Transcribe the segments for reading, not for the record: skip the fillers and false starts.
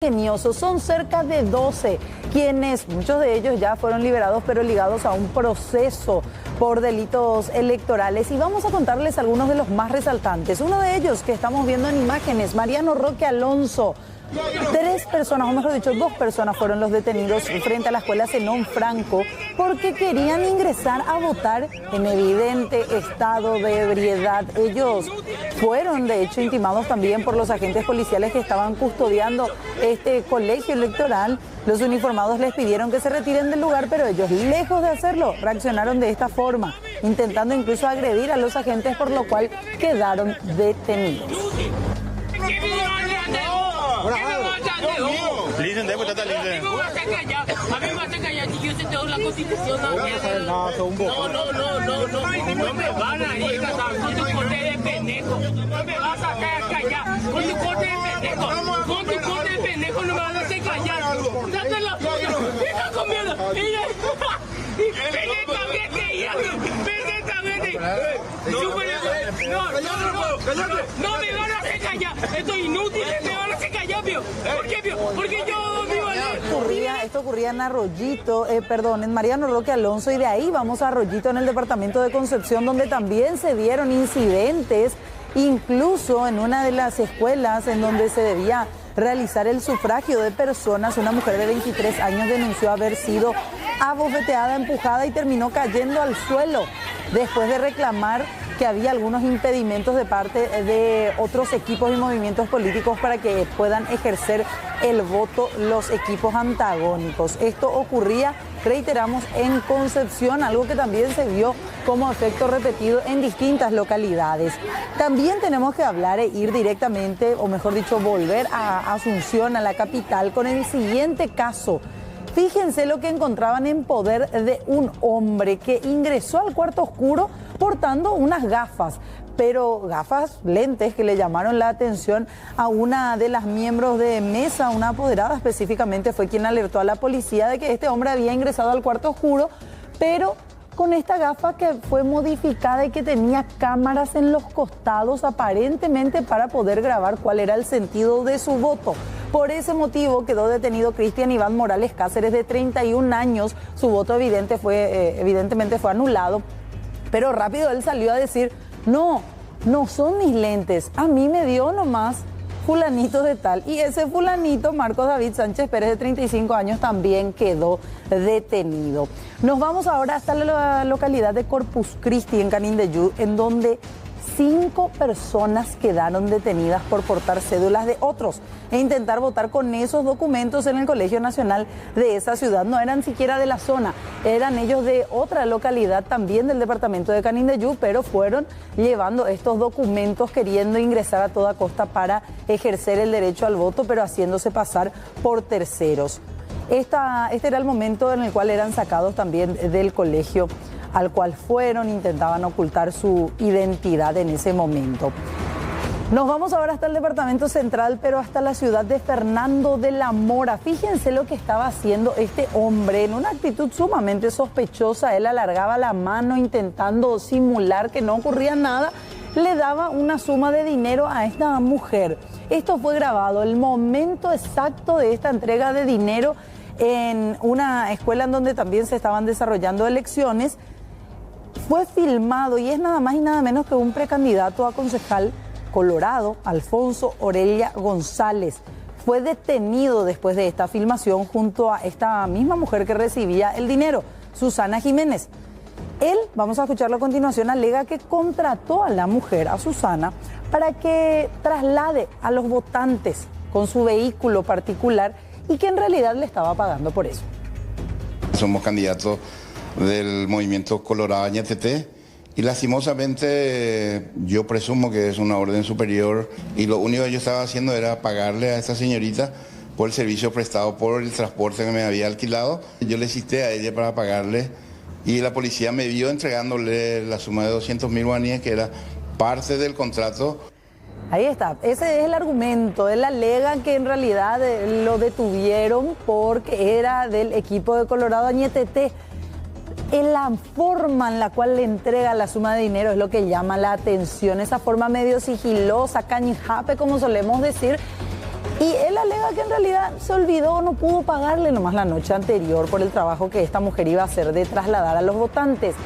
Ingeniosos. Son cerca de 12 quienes, muchos de ellos ya fueron liberados, pero ligados a un proceso por delitos electorales. Y vamos a contarles algunos de los más resaltantes. Uno de ellos que estamos viendo en imágenes, Mariano Roque Alonso. 3 personas, o mejor dicho, 2 personas fueron los detenidos frente a la escuela Zenón Franco porque querían ingresar a votar en evidente estado de ebriedad. Ellos fueron, de hecho, intimados también por los agentes policiales que estaban custodiando este colegio electoral. Los uniformados les pidieron que se retiren del lugar, pero ellos, lejos de hacerlo, reaccionaron de esta forma, intentando incluso agredir a los agentes, por lo cual quedaron detenidos. Listen, debo tratar de A mí me vas a callar, si yo sé toda la constitución. No me van a ir a casar con tu corte de pendejo. No me vas a callar con tu corte de pendejo. Con tu corte de pendejo no me vas a hacer callar. Date la foto. Deja comiendo. No me van a hacer callar. Esto es inútil. Me van a hacer callar, pío. ¿Por qué, pío? Porque yo vivo allá. Esto ocurría en Arroyito, en Mariano Roque Alonso, y de ahí vamos a Arroyito, en el departamento de Concepción, donde también se dieron incidentes, incluso en una de las escuelas en donde se debía realizar el sufragio de personas. Una mujer de 23 años denunció haber sido abofeteada, empujada y terminó cayendo al suelo después de reclamar que había algunos impedimentos de parte de otros equipos y movimientos políticos para que puedan ejercer el voto los equipos antagónicos. Esto ocurría, reiteramos, en Concepción, algo que también se vio como efecto repetido en distintas localidades. También tenemos que hablar e ir directamente, o mejor dicho, volver a Asunción, a la capital, con el siguiente caso. Fíjense lo que encontraban en poder de un hombre que ingresó al cuarto oscuro portando unas gafas, pero gafas, lentes, que le llamaron la atención a una de las miembros de mesa. Una apoderada específicamente fue quien alertó a la policía de que este hombre había ingresado al cuarto oscuro, pero con esta gafa que fue modificada y que tenía cámaras en los costados, aparentemente para poder grabar cuál era el sentido de su voto. Por ese motivo quedó detenido Cristian Iván Morales Cáceres, de 31 años. Su voto evidentemente fue anulado, pero rápido él salió a decir: no son mis lentes, a mí me dio nomás fulanito de tal. Y ese fulanito, Marcos David Sánchez Pérez, de 35 años, también quedó detenido. Nos vamos ahora hasta la localidad de Corpus Christi, en Canindeyú, en donde 5 personas quedaron detenidas por portar cédulas de otros e intentar votar con esos documentos en el Colegio Nacional de esa ciudad. No eran siquiera de la zona, eran ellos de otra localidad también del departamento de Canindeyú, pero fueron llevando estos documentos queriendo ingresar a toda costa para ejercer el derecho al voto, pero haciéndose pasar por terceros. Este era el momento en el cual eran sacados también del colegio al cual fueron, intentaban ocultar su identidad en ese momento. Nos vamos ahora hasta el departamento central, pero hasta la ciudad de Fernando de la Mora. Fíjense lo que estaba haciendo este hombre en una actitud sumamente sospechosa. Él alargaba la mano intentando simular que no ocurría nada. Le daba una suma de dinero a esta mujer. Esto fue grabado, el momento exacto de esta entrega de dinero, en una escuela en donde también se estaban desarrollando elecciones. Fue filmado y es nada más y nada menos que un precandidato a concejal colorado, Alfonso Orelia González. Fue detenido después de esta filmación junto a esta misma mujer que recibía el dinero, Susana Jiménez. Él, vamos a escucharlo a continuación, alega que contrató a la mujer, a Susana, para que traslade a los votantes con su vehículo particular y que en realidad le estaba pagando por eso. Somos candidatos del movimiento Colorado Añetete y lastimosamente yo presumo que es una orden superior y lo único que yo estaba haciendo era pagarle a esta señorita por el servicio prestado, por el transporte que me había alquilado. Yo le cité a ella para pagarle y la policía me vio entregándole la suma de 200.000 guaraníes, que era parte del contrato. Ahí está, ese es el argumento. Él alega que en realidad lo detuvieron porque era del equipo de Colorado Añetete. La forma en la cual le entrega la suma de dinero es lo que llama la atención, esa forma medio sigilosa, cañijape, como solemos decir, Y él alega que en realidad se olvidó, no pudo pagarle nomás la noche anterior por el trabajo que esta mujer iba a hacer de trasladar a los votantes.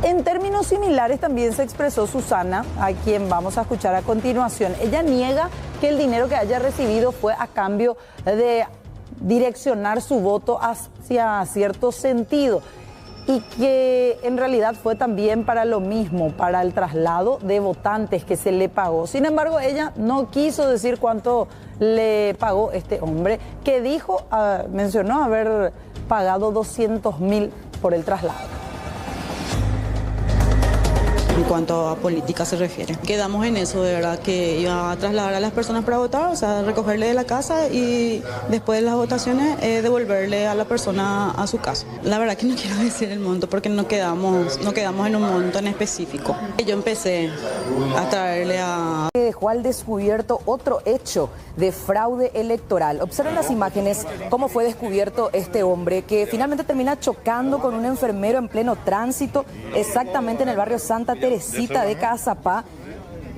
En términos similares también se expresó Susana, a quien vamos a escuchar a continuación. Ella niega que el dinero que haya recibido fue a cambio de direccionar su voto hacia cierto sentido y que en realidad fue también para lo mismo, para el traslado de votantes que se le pagó. Sin embargo, ella no quiso decir cuánto le pagó este hombre, que dijo, mencionó haber pagado 200.000 por el traslado. En cuanto a política se refiere. Quedamos en eso, de verdad, que iba a trasladar a las personas para votar, o sea, recogerle de la casa y después de las votaciones devolverle a la persona a su casa. La verdad que no quiero decir el monto porque no quedamos en un monto en específico. Yo empecé a traerle a... Dejó al descubierto otro hecho de fraude electoral. Observen las imágenes cómo fue descubierto este hombre que finalmente termina chocando con un enfermero en pleno tránsito exactamente en el barrio Santa Teresita de Caazapá.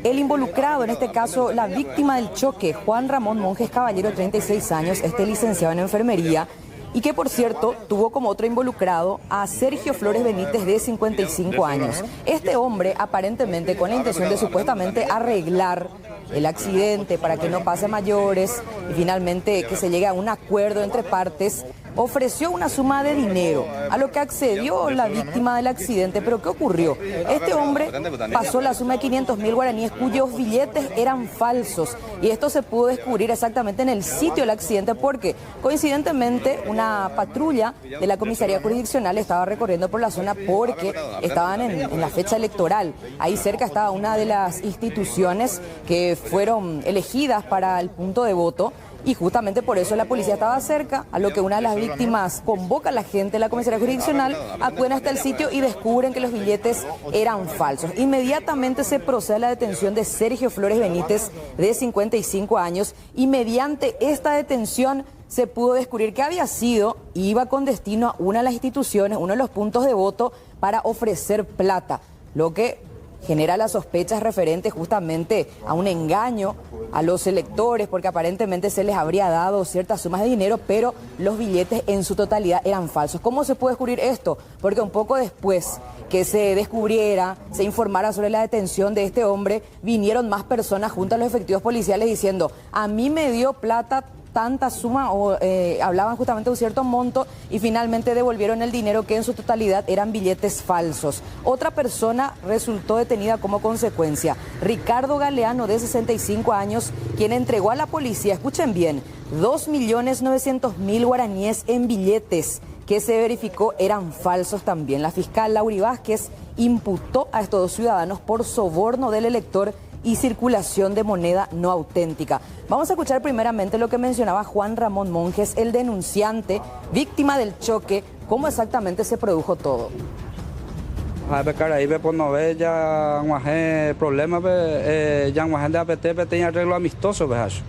El involucrado, en este caso la víctima del choque, Juan Ramón Monjes Caballero, de 36 años, licenciado en enfermería, y que por cierto tuvo como otro involucrado a Sergio Flores Benítez, de 55 años. Este hombre, aparentemente con la intención de supuestamente arreglar el accidente para que no pase a mayores y finalmente que se llegue a un acuerdo entre partes, ofreció una suma de dinero, a lo que accedió la víctima del accidente. ¿Pero qué ocurrió? Este hombre pasó la suma de 500.000 guaraníes cuyos billetes eran falsos, y esto se pudo descubrir exactamente en el sitio del accidente porque coincidentemente una patrulla de la comisaría jurisdiccional estaba recorriendo por la zona porque estaban en la fecha electoral. Ahí cerca estaba una de las instituciones que fueron elegidas para el punto de voto, y justamente por eso la policía estaba cerca, a lo que una de las víctimas convoca a la gente de la comisaría jurisdiccional, acuden hasta el sitio y descubren que los billetes eran falsos. Inmediatamente se procede a la detención de Sergio Flores Benítez, de 55 años, y mediante esta detención se pudo descubrir que había sido, iba con destino a una de las instituciones, uno de los puntos de voto, para ofrecer plata, lo que genera las sospechas referentes justamente a un engaño a los electores, porque aparentemente se les habría dado ciertas sumas de dinero, pero los billetes en su totalidad eran falsos. ¿Cómo se puede descubrir esto? Porque un poco después que se descubriera, se informara sobre la detención de este hombre, vinieron más personas junto a los efectivos policiales diciendo: a mí me dio plata tanta suma, o hablaban justamente de un cierto monto, y finalmente devolvieron el dinero, que en su totalidad eran billetes falsos. Otra persona resultó detenida como consecuencia, Ricardo Galeano, de 65 años, quien entregó a la policía, escuchen bien, 2.900.000 guaraníes en billetes que se verificó eran falsos también. La fiscal Lauri Vázquez imputó a estos dos ciudadanos por soborno del elector y circulación de moneda no auténtica. Vamos a escuchar primeramente lo que mencionaba Juan Ramón Monjes, el denunciante, víctima del choque, cómo exactamente se produjo todo. Ahí pues no ve ya un problema, ya un de APT tenía arreglo amistoso, ¿ves?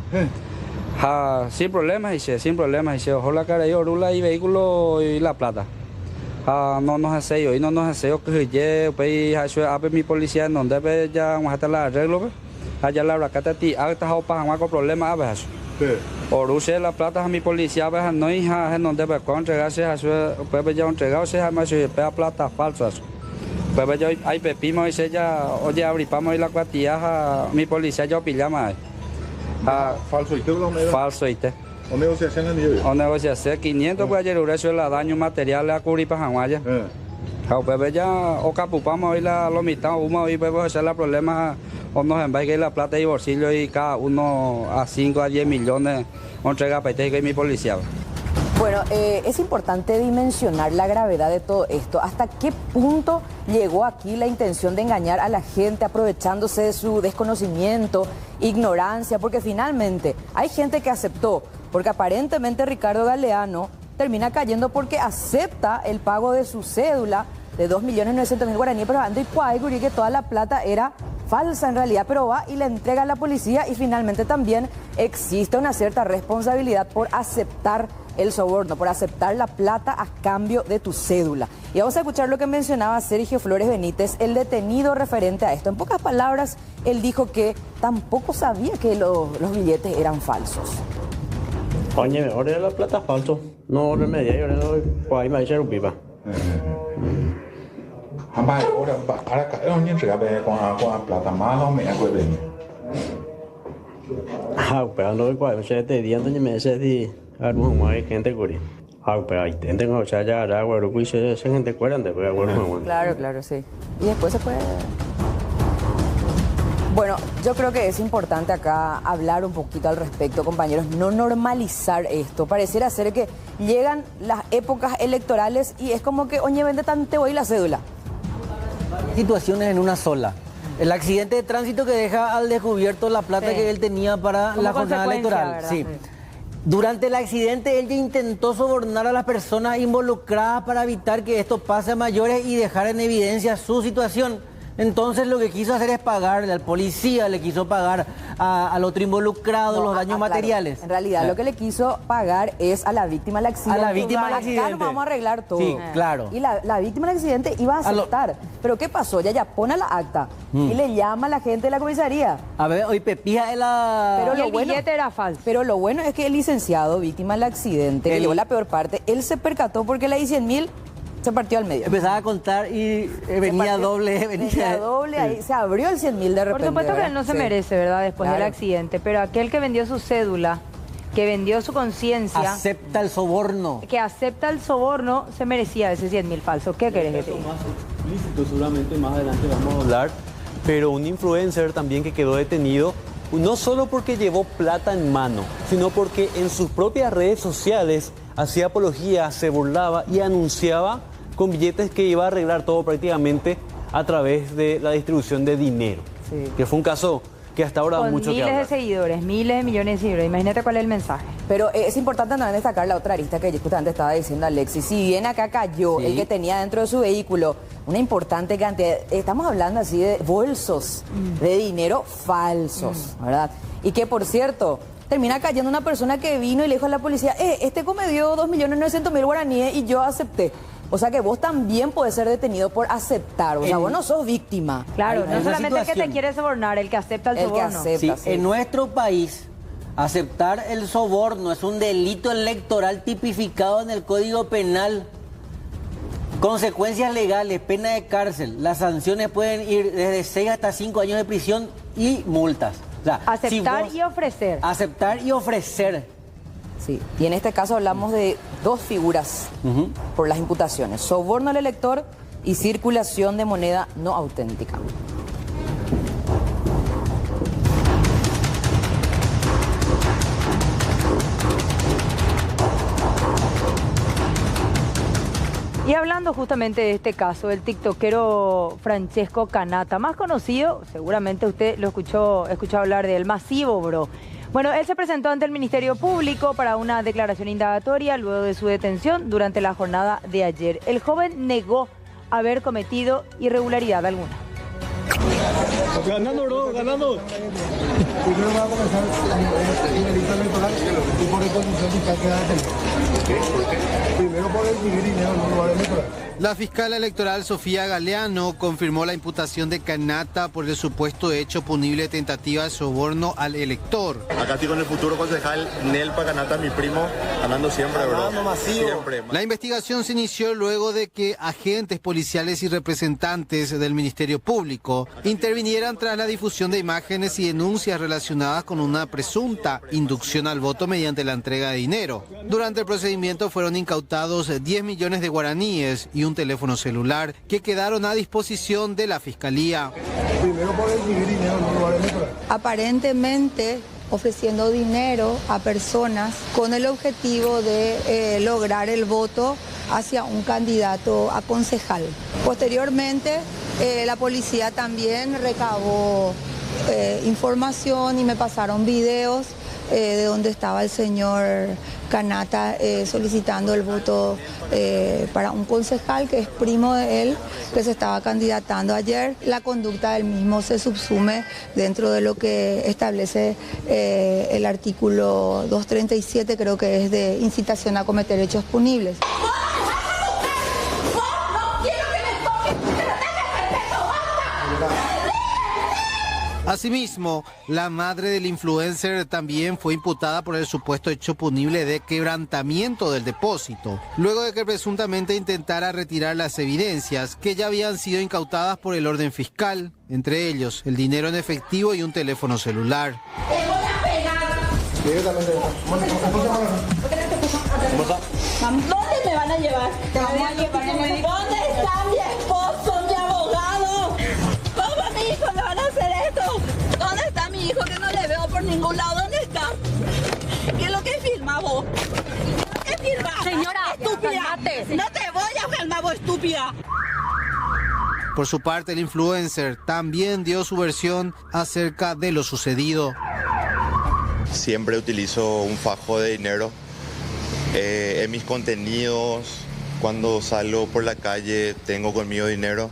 Sin problemas, sin problemas, ojalá cara y orula y vehículo y la plata. No nos hace yo, y no nos hace yo que yo, pues, mi policía en donde ya vamos a estar la arreglo, allá la bracata ti, alta o para con problemas, ¿ves? Oruse la plata a mi policía, ¿ves? No hija, en donde pues entregarse a su, pues ya entregarse a más pega plata falsas. Pues yo hay pepimo y se ya, oye, abripamos y la cuatilla, mi policía yo pillamos. Falso, ¿y qué? Falso, ¿y te? ¿O negociación en nivel? O negociación 500 pues ayer eso es la daño material a cubrir para Janguaya. Pues ya o capupamos hoy la mitad, uno hoy pues hacer la problema o nos envía la plata y bolsillo y cada uno a 5 a 10 millones entrega para y mi policía. Bueno, es importante dimensionar la gravedad de todo esto. ¿Hasta qué punto llegó aquí la intención de engañar a la gente aprovechándose de su desconocimiento, ignorancia? Porque finalmente hay gente que aceptó, porque aparentemente Ricardo Galeano termina cayendo porque acepta el pago de su cédula de 2.900.000 guaraníes, pero ando y que toda la plata era falsa en realidad, pero va y le entrega a la policía, y finalmente también existe una cierta responsabilidad por aceptar el soborno, por aceptar la plata a cambio de tu cédula. Y vamos a escuchar lo que mencionaba Sergio Flores Benítez, el detenido referente a esto. En pocas palabras, él dijo que tampoco sabía que los billetes eran falsos. Oye, ahora era la plata falso, no remedia, ahora no, pues ahí me ha hecho pipa. Ahora cae entrega con la plata más o menos que ven. Pero no puede ser de día donde me dice si algún más gente curi. Pero ahí tengo que ya agua, lo que se gente cueran de Claro, sí. Y después se puede... Bueno, yo creo que es importante acá hablar un poquito al respecto, compañeros, no normalizar esto. Pareciera ser que llegan las épocas electorales y es como que, oye, vende tanto hoy la cédula. Situaciones en una sola. El accidente de tránsito que deja al descubierto la plata que él tenía para la jornada electoral. Sí. Durante el accidente él ya intentó sobornar a las personas involucradas para evitar que esto pase a mayores y dejar en evidencia su situación. Entonces lo que quiso hacer es pagarle al policía, le quiso pagar al otro involucrado los daños materiales. En realidad lo que le quiso pagar es a la víctima del accidente. A la víctima del accidente. Acá nos vamos a arreglar todo. Sí, claro. Y la víctima del accidente iba a aceptar. Pero ¿qué pasó? Ya pone la acta y le llama a la gente de la comisaría. A ver, hoy Pepija es la... Pero el billete era falso. Pero lo bueno es que el licenciado, víctima del accidente, que llevó la peor parte, él se percató porque la I-100.000 se partió al medio. Empezaba a contar y venía doble. Venía doble, ahí se abrió el 100.000 de repente. Por supuesto que ¿verdad? él no se merece, ¿verdad? Después del accidente. Pero aquel que vendió su cédula, que vendió su conciencia... Acepta el soborno. Que acepta el soborno, se merecía ese 100.000 falsos. ¿Qué querés que te diga? Más explícito, seguramente más adelante vamos a hablar. Pero un influencer también que quedó detenido, no solo porque llevó plata en mano, sino porque en sus propias redes sociales hacía apología, se burlaba y anunciaba con billetes que iba a arreglar todo prácticamente a través de la distribución de dinero. Sí. Que fue un caso que hasta ahora con mucho que hablar. Miles de seguidores, miles de millones de seguidores. Imagínate cuál es el mensaje. Pero es importante también destacar la otra arista que justamente estaba diciendo Alexis. Si bien acá cayó el que tenía dentro de su vehículo una importante cantidad, estamos hablando así de bolsos de dinero falsos, ¿verdad? Y que, por cierto, termina cayendo una persona que vino y le dijo a la policía, este me dio 2.900.000 guaraníes y yo acepté. O sea que vos también podés ser detenido por aceptar. O sea, vos no sos víctima. Claro, no solamente el que te quiere sobornar, el que acepta el soborno. Que acepta, sí. En nuestro país, aceptar el soborno es un delito electoral tipificado en el Código Penal. Consecuencias legales, pena de cárcel. Las sanciones pueden ir desde 6 hasta 5 años de prisión y multas. O sea, aceptar y ofrecer. Aceptar y ofrecer. Sí, y en este caso hablamos de dos figuras por las imputaciones: soborno al elector y circulación de moneda no auténtica. Y hablando justamente de este caso, el tiktokero Francesco Canata, más conocido, seguramente usted lo escuchó hablar del Masivo Bro. Bueno, él se presentó ante el Ministerio Público para una declaración indagatoria luego de su detención durante la jornada de ayer. El joven negó haber cometido irregularidad alguna. Ganando, bro, ganando. Primero va a comenzar el delito electoral y por reconstrucción fiscal que va a tener. Primero por recibir dinero en un lugar electoral. La fiscal electoral Sofía Galeano confirmó la imputación de Canata por el supuesto hecho punible de tentativa de soborno al elector. Acá estoy con el futuro concejal Nelpa Canata, mi primo, ganando siempre, bro. Siempre. La investigación se inició luego de que agentes policiales y representantes del Ministerio Público intervinieran tras la difusión de imágenes y denuncias relacionadas con una presunta inducción al voto mediante la entrega de dinero. Durante el procedimiento fueron incautados 10 millones de guaraníes y un teléfono celular que quedaron a disposición de la Fiscalía. Primero por recibir dinero en un lugar electoral. Aparentemente ofreciendo dinero a personas con el objetivo de lograr el voto hacia un candidato a concejal. Posteriormente, la policía también recabó información y me pasaron videos de donde estaba el señor Canata solicitando el voto para un concejal que es primo de él, que se estaba candidatando ayer. La conducta del mismo se subsume dentro de lo que establece el artículo 237, creo que es de incitación a cometer hechos punibles. Asimismo, la madre del influencer también fue imputada por el supuesto hecho punible de quebrantamiento del depósito, luego de que presuntamente intentara retirar las evidencias que ya habían sido incautadas por el orden fiscal, entre ellos el dinero en efectivo y un teléfono celular. ¿Dónde me van a llevar? ¿Dónde está mi esposo, mi abogado? ¿Cómo a mi hijo le van a hacer esto? ¿Dónde está mi hijo que no le veo por ningún lado? ¿Dónde está? ¿Qué es lo que filma vos? ¿Qué filma? Señora, estúpida. No te voy a filmar vos, estúpida. Por su parte, el influencer también dio su versión acerca de lo sucedido. Siempre utilizo un fajo de dinero en mis contenidos. Cuando salgo por la calle tengo conmigo dinero.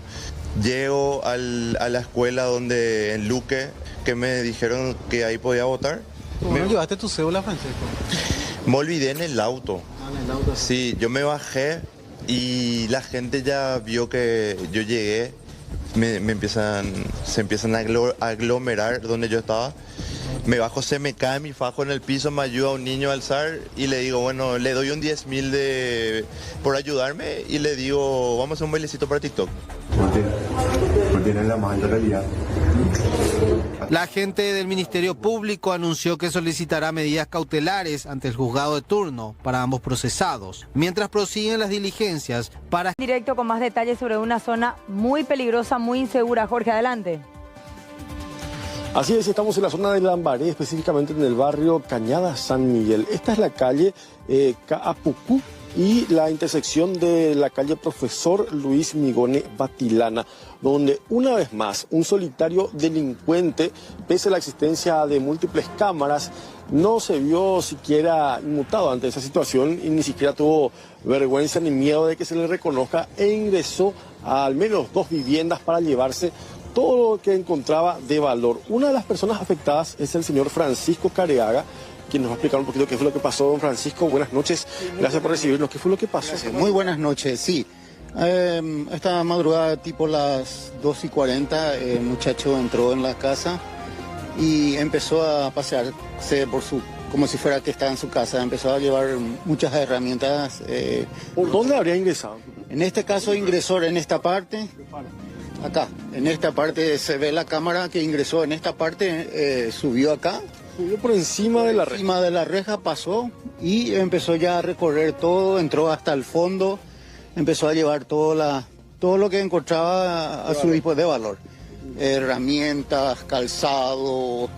Llego a la escuela donde en Luque, que me dijeron que ahí podía votar. ¿Cómo no llevaste tu cédula, Francesco? Me olvidé en el auto. En el auto. Sí, yo me bajé y la gente ya vio que yo llegué. Se empiezan a aglomerar donde yo estaba. Me bajo, se me cae mi fajo en el piso, me ayuda un niño a alzar y le digo, bueno, le doy un 10.000 por ayudarme y le digo, vamos a hacer un bailecito para TikTok. La agente del Ministerio Público anunció que solicitará medidas cautelares ante el juzgado de turno para ambos procesados, mientras prosiguen las diligencias para... Directo con más detalles sobre una zona muy peligrosa, muy insegura. Jorge, adelante. Así es, estamos en la zona de Lambaré, específicamente en el barrio Cañada San Miguel. Esta es la calle Caapucú y la intersección de la calle Profesor Luis Migone Batilana, donde una vez más un solitario delincuente, pese a la existencia de múltiples cámaras, no se vio siquiera inmutado ante esa situación y ni siquiera tuvo vergüenza ni miedo de que se le reconozca e ingresó a al menos 2 viviendas para llevarse todo lo que encontraba de valor. Una de las personas afectadas es el señor Francisco Careaga, quien nos va a explicar un poquito qué fue lo que pasó. Don Francisco, buenas noches, gracias por recibirnos. ¿Qué fue lo que pasó? Gracias. Muy buenas noches, sí. Esta madrugada, tipo las 2:40, el muchacho entró en la casa y empezó a pasearse como si fuera que estaba en su casa. Empezó a llevar muchas herramientas. ¿Por dónde habría ingresado? En este caso ingresó en esta parte. Acá, en esta parte se ve la cámara que ingresó en esta parte, subió acá. Subió por encima de la reja. Encima de la reja pasó y empezó ya a recorrer todo, entró hasta el fondo, empezó a llevar todo lo que encontraba a su disposición de valor. Herramientas, calzado,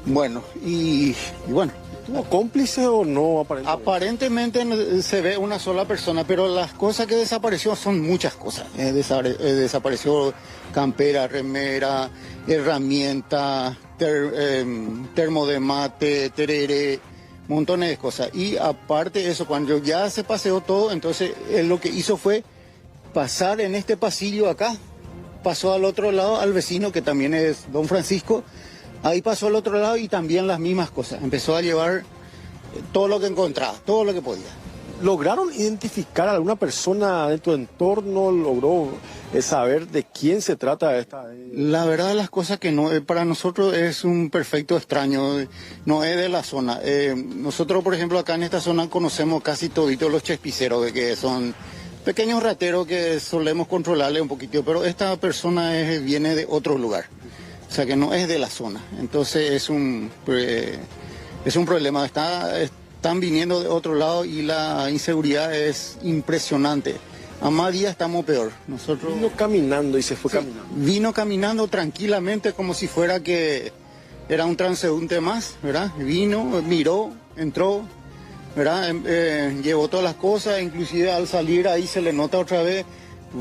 bueno, y bueno. ¿Tuvo cómplice o no aparentemente? Aparentemente se ve una sola persona, pero las cosas que desapareció son muchas cosas. Desapareció campera, remera, herramienta, termo de mate, tereré, montones de cosas. Y aparte de eso, cuando ya se paseó todo, entonces él lo que hizo fue pasar en este pasillo acá, pasó al otro lado al vecino que también es don Francisco. Ahí pasó al otro lado y también las mismas cosas. Empezó a llevar todo lo que encontraba, todo lo que podía. ¿Lograron identificar a alguna persona de tu entorno? ¿Logró saber de quién se trata esta? La verdad, las cosas que no, para nosotros es un perfecto extraño, no es de la zona. Nosotros, por ejemplo, acá en esta zona conocemos casi toditos los chespiceros, que son pequeños rateros que solemos controlarle un poquitito, pero esta persona viene de otro lugar. O sea que no es de la zona, entonces es un problema, están viniendo de otro lado y la inseguridad es impresionante. A más día estamos peor. Nosotros vino caminando y se fue caminando. Vino caminando tranquilamente como si fuera que era un transeúnte más, ¿verdad? Vino, miró, entró, ¿verdad? Llevó todas las cosas, inclusive al salir ahí se le nota otra vez.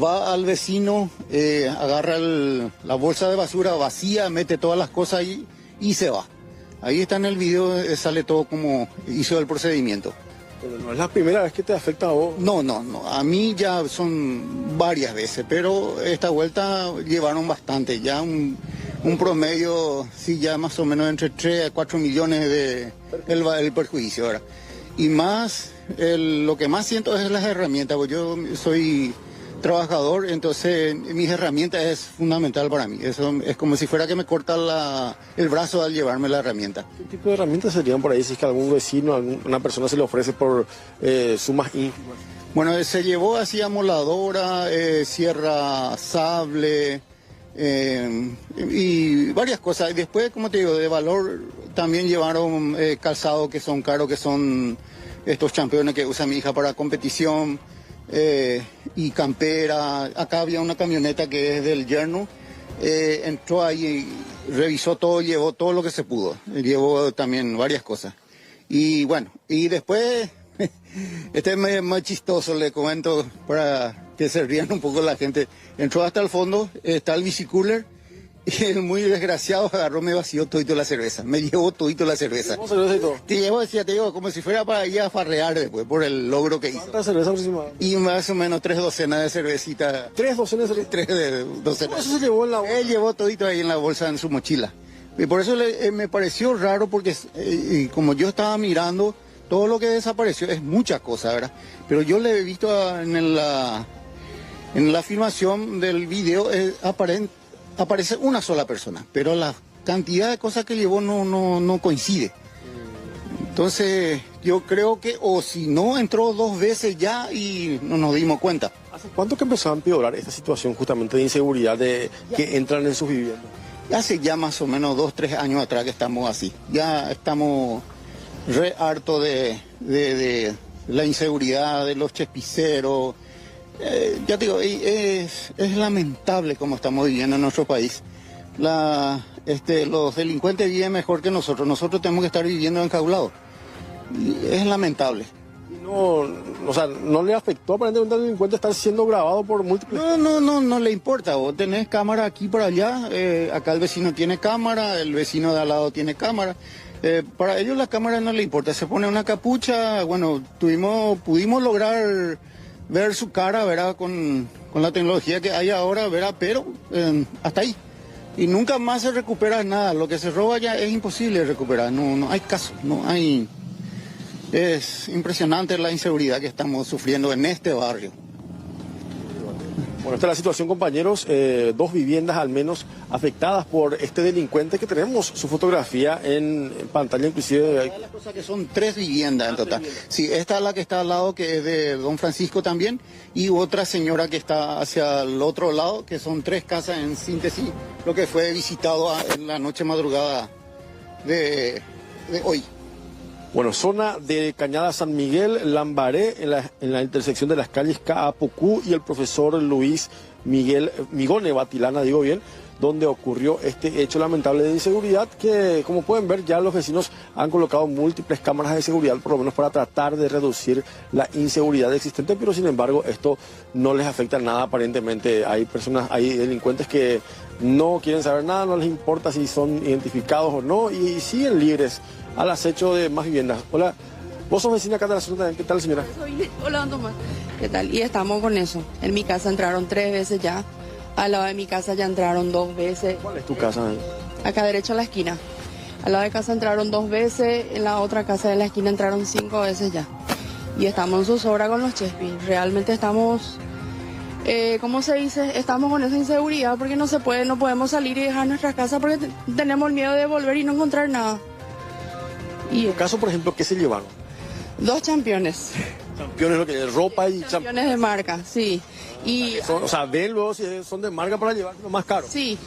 Va al vecino, agarra la bolsa de basura vacía, mete todas las cosas ahí y se va. Ahí está en el video, sale todo como hizo el procedimiento. Pero no es la primera vez que te afecta a vos. No, a mí ya son varias veces, pero esta vuelta llevaron bastante, ya un promedio, sí, ya más o menos entre 3 a 4 millones de el perjuicio ahora. Y más, lo que más siento es las herramientas, porque yo soy trabajador, entonces mis herramientas es fundamental para mí. Eso es como si fuera que me corta el brazo al llevarme la herramienta. ¿Qué tipo de herramientas serían por ahí si es que algún vecino, alguna persona se le ofrece por sumas ínfimas? Bueno, se llevó así amoladora, sierra, sable y varias cosas. Y después, como te digo, de valor también llevaron calzado que son caros, que son estos championes que usa mi hija para competición. Y campera. Acá había una camioneta que es del yerno, entró ahí, revisó todo, llevó todo lo que se pudo, llevó también varias cosas. Y bueno, y después, este es más chistoso, le comento para que se rían un poco la gente. Entró hasta el fondo, está el bicicooler, y el muy desgraciado agarró, me vació todito la cerveza, me llevó todito la cerveza. ¿Cómo cerveza y todo? Te llevo, como si fuera para ir a farrear después, por el logro que hizo. ¿Cuánta cerveza aproximadamente? Y más o menos 3 docenas de cervecita. ¿3 docenas de cerveza? 3 docenas. ¿Eso se llevó en la bolsa? Él llevó todito ahí en la bolsa, en su mochila. Y por eso me pareció raro, porque como yo estaba mirando, todo lo que desapareció es mucha cosa, ¿verdad? Pero yo le he visto en la filmación del video, aparece una sola persona, pero la cantidad de cosas que llevó no coincide. Entonces yo creo que, o si no, entró 2 veces ya y no nos dimos cuenta. ¿Hace cuánto que empezó a empeorar esta situación justamente de inseguridad que entran en sus viviendas? Hace ya más o menos 2, 3 años atrás que estamos así. Ya estamos re hartos de la inseguridad, de los chespiceros. Ya te digo, es lamentable cómo estamos viviendo en nuestro país. Los delincuentes viven mejor que nosotros. Nosotros tenemos que estar viviendo enjaulados. Y es lamentable. ¿No le afectó aparentemente al delincuente estar siendo grabado por múltiples? No le importa. Vos tenés cámara aquí por allá. Acá el vecino tiene cámara, el vecino de al lado tiene cámara. Para ellos la cámara no le importa. Se pone una capucha. Bueno, pudimos lograr ver su cara, ¿verdad? Con la tecnología que hay ahora, ¿verdad? Pero hasta ahí. Y nunca más se recupera nada. Lo que se roba ya es imposible recuperar. No hay caso, no hay. Es impresionante la inseguridad que estamos sufriendo en este barrio. Bueno, esta es la situación, compañeros. 2 viviendas al menos afectadas por este delincuente, que tenemos su fotografía en pantalla, inclusive. Las cosas que son 3 viviendas en total. Sí, esta es la que está al lado, que es de don Francisco también, y otra señora que está hacia el otro lado, que son 3 casas en síntesis, lo que fue visitado en la noche madrugada de hoy. Bueno, zona de Cañada San Miguel, Lambaré, en la intersección de las calles Caapucú y el profesor Luis Migone Batilana, digo bien, donde ocurrió este hecho lamentable de inseguridad, que como pueden ver ya los vecinos han colocado múltiples cámaras de seguridad, por lo menos para tratar de reducir la inseguridad existente, pero sin embargo esto no les afecta nada aparentemente. Hay delincuentes que no quieren saber nada, no les importa si son identificados o no, y siguen libres al acecho de más viviendas. Hola, vos sos vecina acá de la zona también. ¿Qué tal, señora? Hola, don Tomás. ¿Qué tal? Y estamos con eso. En mi casa entraron 3 veces ya. Al lado de mi casa ya entraron 2 veces. ¿Cuál es tu casa? Acá derecho a la esquina. Al lado de casa entraron 2 veces. En la otra casa de la esquina entraron 5 veces ya. Y estamos en zozobra con los chespis. Realmente estamos, ¿cómo se dice? Estamos con esa inseguridad porque no podemos salir y dejar nuestras casas porque tenemos el miedo de volver y no encontrar nada. Y en tu caso, por ejemplo, ¿qué se llevaron? 2 championes. ¿Championes lo que es ropa y championes de marca, sí. Y ven luego si son de marca para llevar lo más caro. Sí.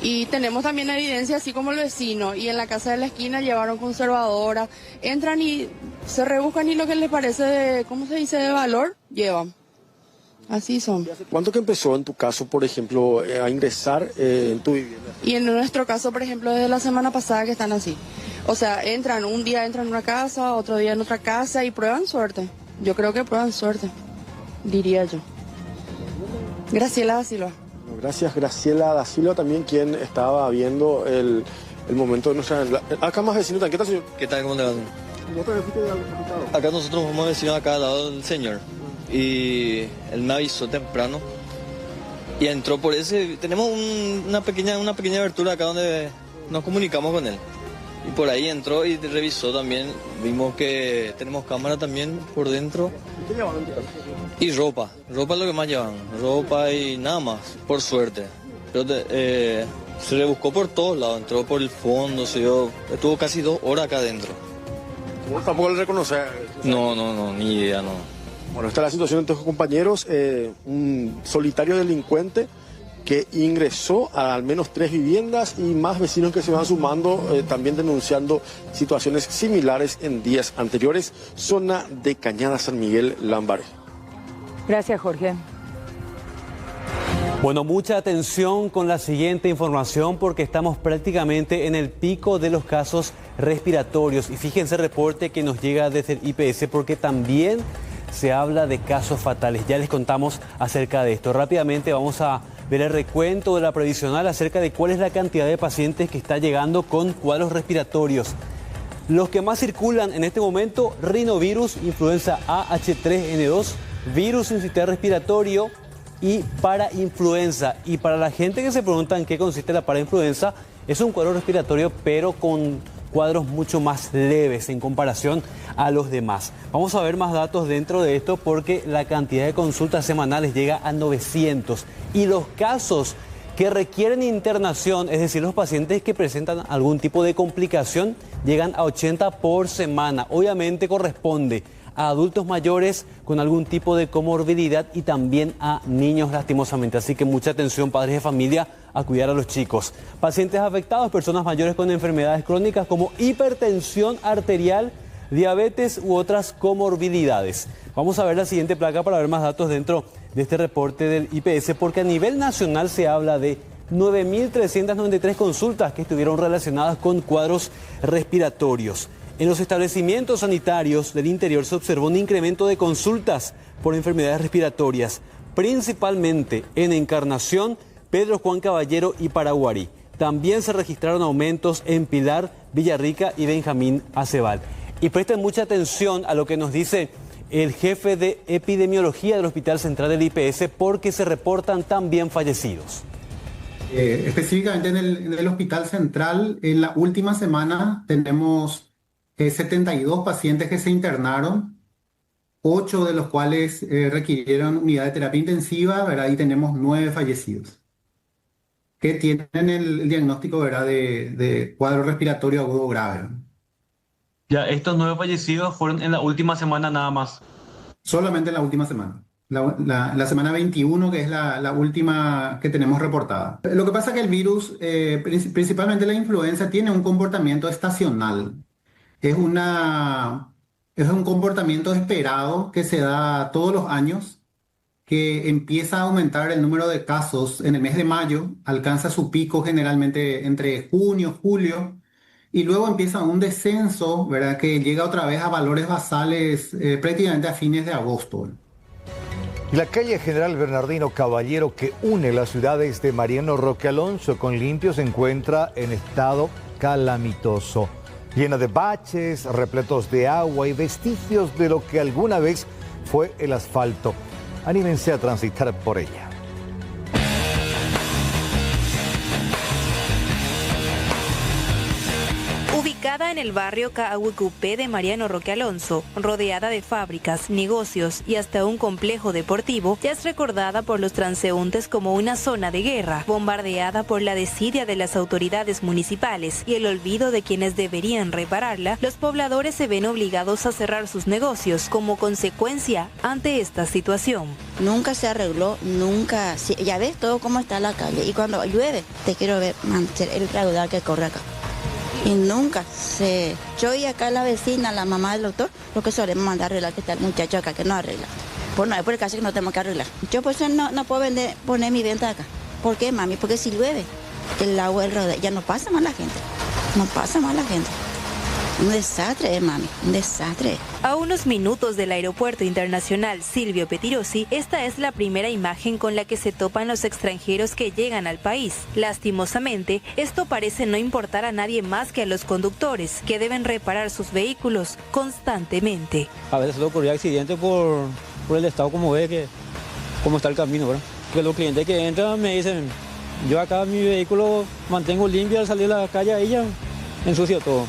Y tenemos también evidencia, así como el vecino. Y en la casa de la esquina llevaron conservadora. Entran y se rebuscan y lo que les parece de, ¿cómo se dice?, de valor, llevan. Así son. ¿Cuánto que empezó en tu caso, por ejemplo, a ingresar en tu vivienda? Y en nuestro caso, por ejemplo, desde la semana pasada que están así. O sea, un día entran en una casa, otro día en otra casa y prueban suerte. Yo creo que prueban suerte, diría yo. Graciela da Silva. Gracias, Graciela da Silva, también quien estaba viendo el momento de nuestra... Acá más vecino, ¿qué tal, señor? ¿Qué tal? ¿Cómo le va? Acá nosotros somos vecinos acá al lado del señor. Y él me avisó temprano. Y entró por ese... Tenemos una pequeña abertura acá donde nos comunicamos con él. Y por ahí entró y revisó también. Vimos que tenemos cámara también por dentro. ¿Qué llevan en tu casa? Y ropa. Ropa es lo que más llevan. Ropa y nada más, por suerte. Pero se rebuscó por todos lados. Entró por el fondo, estuvo casi 2 horas acá adentro. ¿Vos tampoco le reconoces? No, ni idea, no. Bueno, esta es la situación entre tus compañeros. Un solitario delincuente que ingresó a al menos 3 viviendas y más vecinos que se van sumando, también denunciando situaciones similares en días anteriores. Zona de Cañada San Miguel, Lambaré. Gracias, Jorge. Bueno, mucha atención con la siguiente información porque estamos prácticamente en el pico de los casos respiratorios. Y fíjense el reporte que nos llega desde el IPS porque también se habla de casos fatales. Ya les contamos acerca de esto. Rápidamente vamos a ver el recuento de la previsional acerca de cuál es la cantidad de pacientes que está llegando con cuadros respiratorios. Los que más circulan en este momento, rinovirus, influenza A, H3N2, virus sincitial respiratorio y parainfluenza. Y para la gente que se pregunta en qué consiste la parainfluenza, es un cuadro respiratorio pero con cuadros mucho más leves en comparación a los demás. Vamos a ver más datos dentro de esto porque la cantidad de consultas semanales llega a 900 y los casos que requieren internación, es decir, los pacientes que presentan algún tipo de complicación, llegan a 80 por semana. Obviamente corresponde a adultos mayores con algún tipo de comorbilidad y también a niños lastimosamente. Así que mucha atención, padres de familia, a cuidar a los chicos. Pacientes afectados, personas mayores con enfermedades crónicas como hipertensión arterial, diabetes u otras comorbilidades. Vamos a ver la siguiente placa para ver más datos dentro de este reporte del IPS, porque a nivel nacional se habla de 9.393 consultas que estuvieron relacionadas con cuadros respiratorios. En los establecimientos sanitarios del interior se observó un incremento de consultas por enfermedades respiratorias, principalmente en Encarnación, Pedro Juan Caballero y Paraguarí. También se registraron aumentos en Pilar, Villarrica y Benjamín Acebal. Y presten mucha atención a lo que nos dice el jefe de epidemiología del Hospital Central del IPS porque se reportan también fallecidos. Específicamente en el Hospital Central, en la última semana tenemos 72 pacientes que se internaron, 8 de los cuales requirieron unidad de terapia intensiva, ¿verdad? Y tenemos 9 fallecidos que tienen el diagnóstico, ¿verdad? de cuadro respiratorio agudo grave. Ya, estos 9 fallecidos fueron en la última semana nada más. Solamente en la última semana. La semana 21, que es la última que tenemos reportada. Lo que pasa es que el virus, principalmente la influenza, tiene un comportamiento estacional. Es un comportamiento esperado que se da todos los años, que empieza a aumentar el número de casos en el mes de mayo, alcanza su pico generalmente entre junio, julio, y luego empieza un descenso, ¿verdad? Que llega otra vez a valores basales prácticamente a fines de agosto. La calle General Bernardino Caballero, que une las ciudades de Mariano Roque Alonso con Limpio, se encuentra en estado calamitoso, llena de baches, repletos de agua y vestigios de lo que alguna vez fue el asfalto. Anímense a transitar por ella. Ubicada en el barrio Cahuicupé de Mariano Roque Alonso, rodeada de fábricas, negocios y hasta un complejo deportivo, ya es recordada por los transeúntes como una zona de guerra, bombardeada por la desidia de las autoridades municipales y el olvido de quienes deberían repararla. Los pobladores se ven obligados a cerrar sus negocios como consecuencia ante esta situación. Nunca se arregló, nunca, ya ves todo cómo está la calle, y cuando llueve te quiero ver el raudal que corre acá. Y nunca se... Yo y acá la vecina, la mamá del doctor, lo que solemos mandar a arreglar, que está el muchacho acá que no arregla. Pues no, es por el caso que no tenemos que arreglar. Yo pues no puedo poner mi venta acá. ¿Por qué, mami? Porque si llueve, el agua del raudal, ya no pasa más la gente. No pasa más la gente. Un desastre, mami, un desastre. A unos minutos del Aeropuerto Internacional Silvio Pettirossi, esta es la primera imagen con la que se topan los extranjeros que llegan al país. Lastimosamente, esto parece no importar a nadie más que a los conductores, que deben reparar sus vehículos constantemente. A veces le ocurrió accidente por el estado como ve que cómo está el camino, ¿verdad? Que los clientes que entran me dicen, yo acá mi vehículo mantengo limpio, al salir a la calle ahí ya ensucio todo.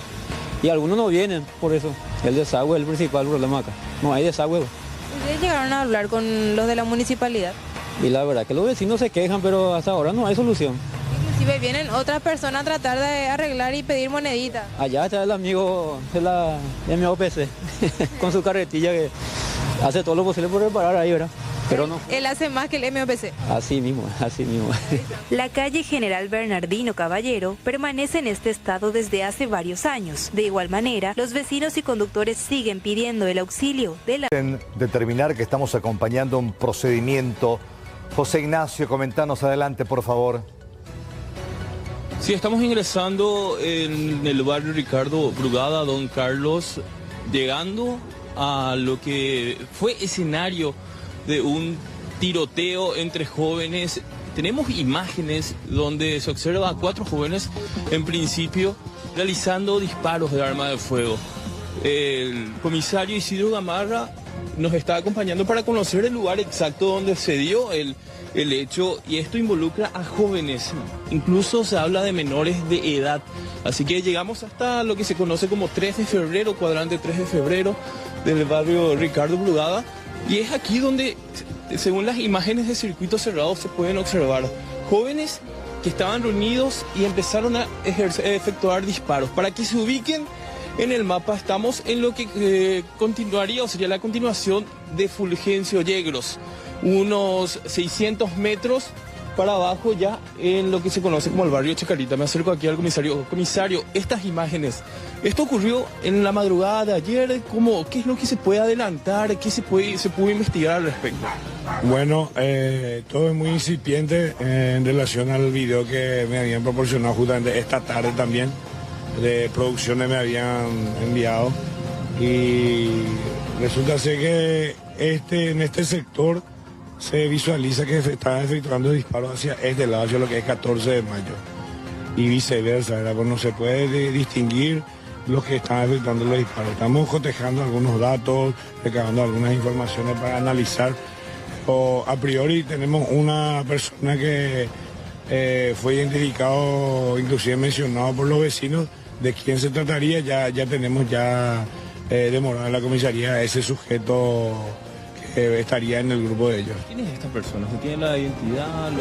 Y algunos no vienen por eso. El desagüe es el principal problema acá. No hay desagüe. ¿Ustedes llegaron a hablar con los de la municipalidad? Y la verdad que los vecinos se quejan, pero hasta ahora no hay solución. Inclusive vienen otras personas a tratar de arreglar y pedir moneditas. Allá está el amigo de la MOPC con su carretilla que hace todo lo posible por reparar ahí, ¿verdad? Pero no. Él hace más que el MOPC. Así mismo, así mismo. La calle General Bernardino Caballero permanece en este estado desde hace varios años. De igual manera, los vecinos y conductores siguen pidiendo el auxilio de la... En determinar que estamos acompañando un procedimiento. José Ignacio, comentanos adelante, por favor. Sí, estamos ingresando en el barrio Ricardo Brugada, Don Carlos, llegando a lo que fue escenario de un tiroteo entre jóvenes. Tenemos imágenes donde se observa a 4 jóvenes, en principio, realizando disparos de arma de fuego. El comisario Isidro Gamarra nos está acompañando para conocer el lugar exacto donde se dio el hecho, y esto involucra a jóvenes, incluso se habla de menores de edad. Así que llegamos hasta lo que se conoce como 3 de febrero, cuadrante 3 de febrero del barrio Ricardo Brugada. Y es aquí donde, según las imágenes de circuito cerrado, se pueden observar jóvenes que estaban reunidos y empezaron a efectuar disparos. Para que se ubiquen en el mapa, estamos en lo que continuaría, o sería la continuación de Fulgencio Yegros, unos 600 metros para abajo, ya en lo que se conoce como el barrio Chacarita. Me acerco aquí al comisario. Comisario, estas imágenes, ¿esto ocurrió en la madrugada de ayer? ¿Qué es lo que se puede adelantar? ¿Qué se pudo investigar al respecto? Bueno, todo es muy incipiente en relación al video que me habían proporcionado justamente esta tarde también, de producciones me habían enviado. Y resulta ser que en este sector se visualiza que se están efectuando disparos hacia este lado, hacia lo que es 14 de mayo. Y viceversa, ¿verdad? Pues no se puede distinguir los que están efectuando los disparos. Estamos cotejando algunos datos, recabando algunas informaciones para analizar. O a priori tenemos una persona que fue identificado, inclusive mencionado por los vecinos, de quién se trataría. Ya tenemos demorado en la comisaría ese sujeto que estaría en el grupo de ellos. ¿Quién es esta persona? ¿Se tiene la identidad,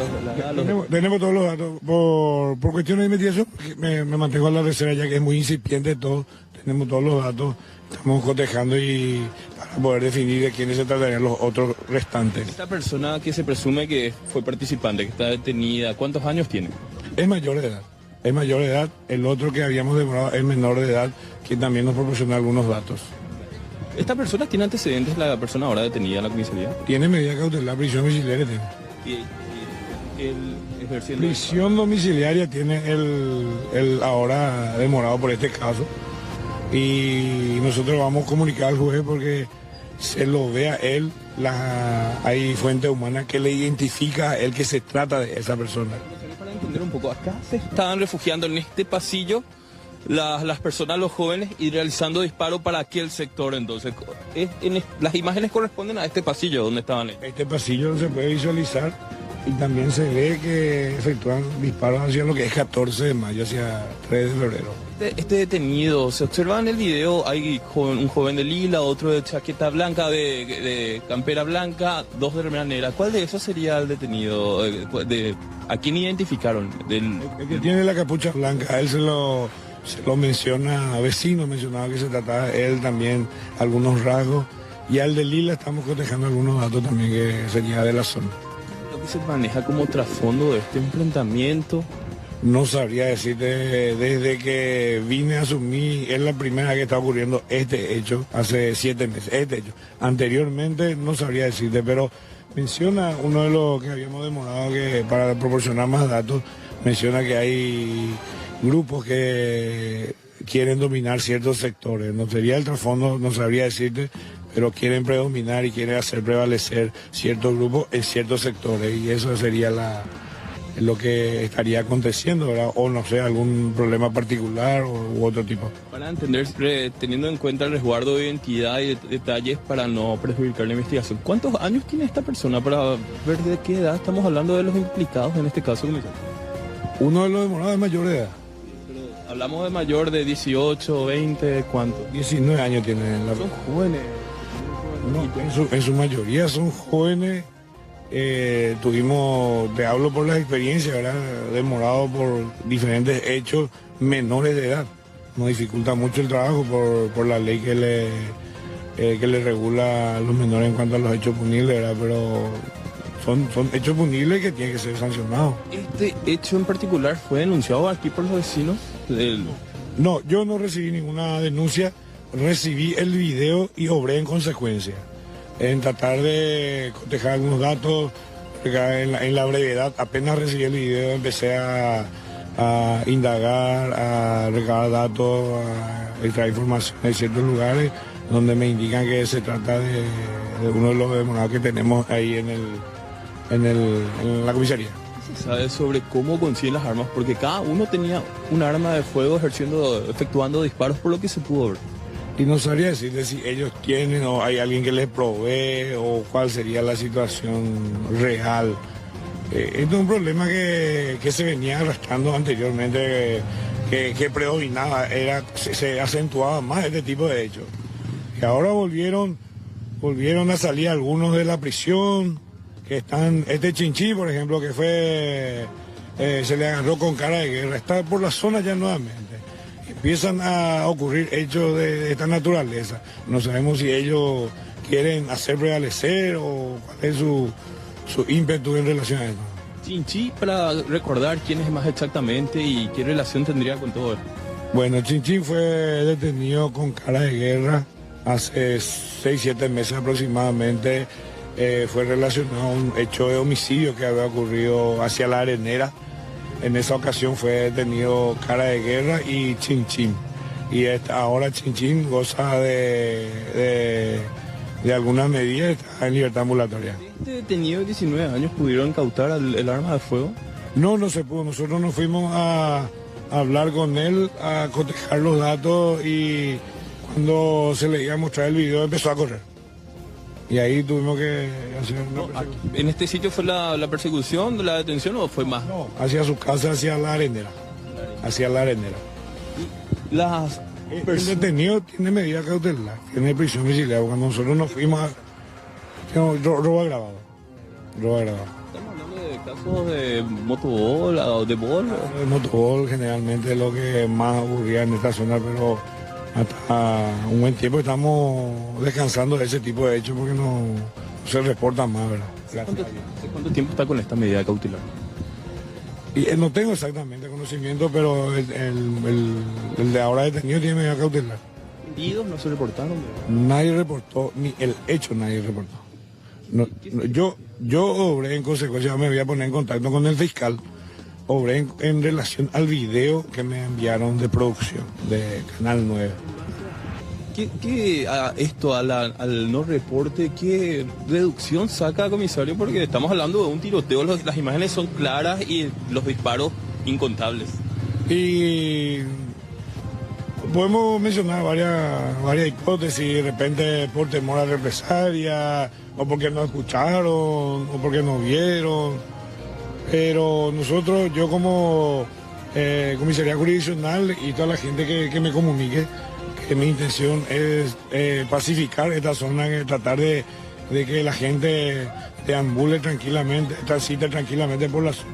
Tenemos todos los datos. Por cuestiones de investigación, me mantengo a la reserva ya que es muy incipiente todo. Tenemos todos los datos, estamos cotejando y para poder definir de quiénes se tratarían los otros restantes. Esta persona que se presume que fue participante, que está detenida, ¿cuántos años tiene? Es mayor de edad. Es mayor de edad. El otro que habíamos demorado es menor de edad, que también nos proporciona algunos datos. ¿Esta persona tiene antecedentes, la persona ahora detenida en la comisaría? Tiene medida cautelar, prisión domiciliaria. Prisión domiciliaria tiene el ahora demorado por este caso. Y nosotros vamos a comunicar al juez porque se lo ve a él, hay fuente humana que le identifica a él que se trata de esa persona. Para entender un poco, acá se estaban refugiando en este pasillo las personas, los jóvenes, y realizando disparos para aquel sector. Entonces, las imágenes corresponden a este pasillo donde estaban ellos. Este pasillo se puede visualizar y también se ve que efectúan disparos hacia lo que es 14 de mayo, hacia 3 de febrero. Este detenido, se observa en el video, hay un joven de lila, otro de chaqueta blanca, de campera blanca, 2 de remera negra. ¿Cuál de esos sería el detenido? ¿A quién identificaron? El que tiene la capucha blanca, a él se lo menciona, vecino mencionaba que se trataba de él también, algunos rasgos. Y al de lila estamos cotejando algunos datos también que sería de la zona. ¿Lo que se maneja como trasfondo de este enfrentamiento? No sabría decirte, desde que vine a asumir, es la primera vez que está ocurriendo este hecho, hace 7 meses, este hecho. Anteriormente no sabría decirte, pero menciona uno de los que habíamos demorado que para proporcionar más datos, menciona que hay grupos que quieren dominar ciertos sectores. No sería el trasfondo, no sabría decirte, pero quieren predominar y quieren hacer prevalecer ciertos grupos en ciertos sectores, y eso sería lo que estaría aconteciendo, ¿verdad? O no sé, algún problema particular u otro tipo. Para entender, teniendo en cuenta el resguardo de identidad y detalles para no perjudicar la investigación, ¿cuántos años tiene esta persona para ver de qué edad estamos hablando de los implicados en este caso? Uno de los demorados es mayor de edad. Pero hablamos de mayor de 18, 20, ¿cuánto? 19 años tienen. Son jóvenes. No, en su mayoría son jóvenes. Te hablo por las experiencias, ¿verdad? Demorados por diferentes hechos menores de edad. Nos dificulta mucho el trabajo por la ley que le regula a los menores en cuanto a los hechos punibles, ¿verdad? Pero son hechos punibles que tienen que ser sancionados. ¿Este hecho en particular fue denunciado aquí por los vecinos? No, yo no recibí ninguna denuncia, recibí el video y obré en consecuencia. En tratar de cotejar algunos datos, en la brevedad, apenas recibí el video, empecé a indagar, a recabar datos, a extraer información de ciertos lugares donde me indican que se trata de uno de los demorados que tenemos ahí en la comisaría. ¿Se sabe sobre cómo consiguen las armas? Porque cada uno tenía un arma de fuego efectuando disparos, por lo que se pudo ver. Y no sabría decirle si ellos tienen o hay alguien que les provee o cuál sería la situación real. Este es un problema que se venía arrastrando anteriormente, que predominaba, se acentuaba más este tipo de hechos. Y ahora volvieron a salir algunos de la prisión, que están, este Chinchí, por ejemplo, que se le agarró con cara de guerra, está por la zona ya nuevamente. Empiezan a ocurrir hechos de esta naturaleza. No sabemos si ellos quieren hacer prevalecer o cuál es su ímpetu en relación a eso. Chinchí, para recordar quién es más exactamente y qué relación tendría con todo esto. Bueno, Chinchí fue detenido con cara de guerra hace 6-7 meses aproximadamente. Fue relacionado a un hecho de homicidio que había ocurrido hacia La Arenera. En esa ocasión fue detenido cara de guerra y Chinchín. Y ahora Chinchín goza de algunas medidas, está en libertad ambulatoria. ¿Este detenido de 19 años pudieron incautar el arma de fuego? No se pudo. Nosotros nos fuimos a hablar con él, a cotejar los datos, y cuando se le iba a mostrar el video empezó a correr. Y ahí tuvimos que hacer una persecución. ¿En este sitio fue la persecución, la detención o fue más? No, hacia su casa, hacia La Arenera. Hacia La Arenera. El detenido tiene medida cautelar, tiene prisión domiciliaria. Cuando nosotros nos fuimos a... Robo agravado. ¿Estamos hablando de casos de motobol o de bol? De motobol generalmente es lo que más ocurría en esta zona, pero hasta un buen tiempo estamos descansando de ese tipo de hechos porque no se reportan más, ¿verdad? ¿Cuánto tiempo está con esta medida cautelar? Y no tengo exactamente conocimiento, pero el de ahora detenido tiene medida cautelar. ¿Heridos no se reportaron? Nadie reportó, ni el hecho nadie reportó. Yo obré en consecuencia, me voy a poner en contacto con el fiscal. Obré en relación al video que me enviaron de producción de Canal 9. Al no reporte, qué deducción saca, comisario? Porque estamos hablando de un tiroteo, las imágenes son claras y los disparos incontables. Y podemos mencionar varias hipótesis, de repente por temor a represalia, o porque no escucharon, o porque no vieron. Pero nosotros, yo como comisaría jurisdiccional y toda la gente que me comunique, que mi intención es pacificar esta zona, tratar de que la gente deambule tranquilamente, transite tranquilamente por la zona.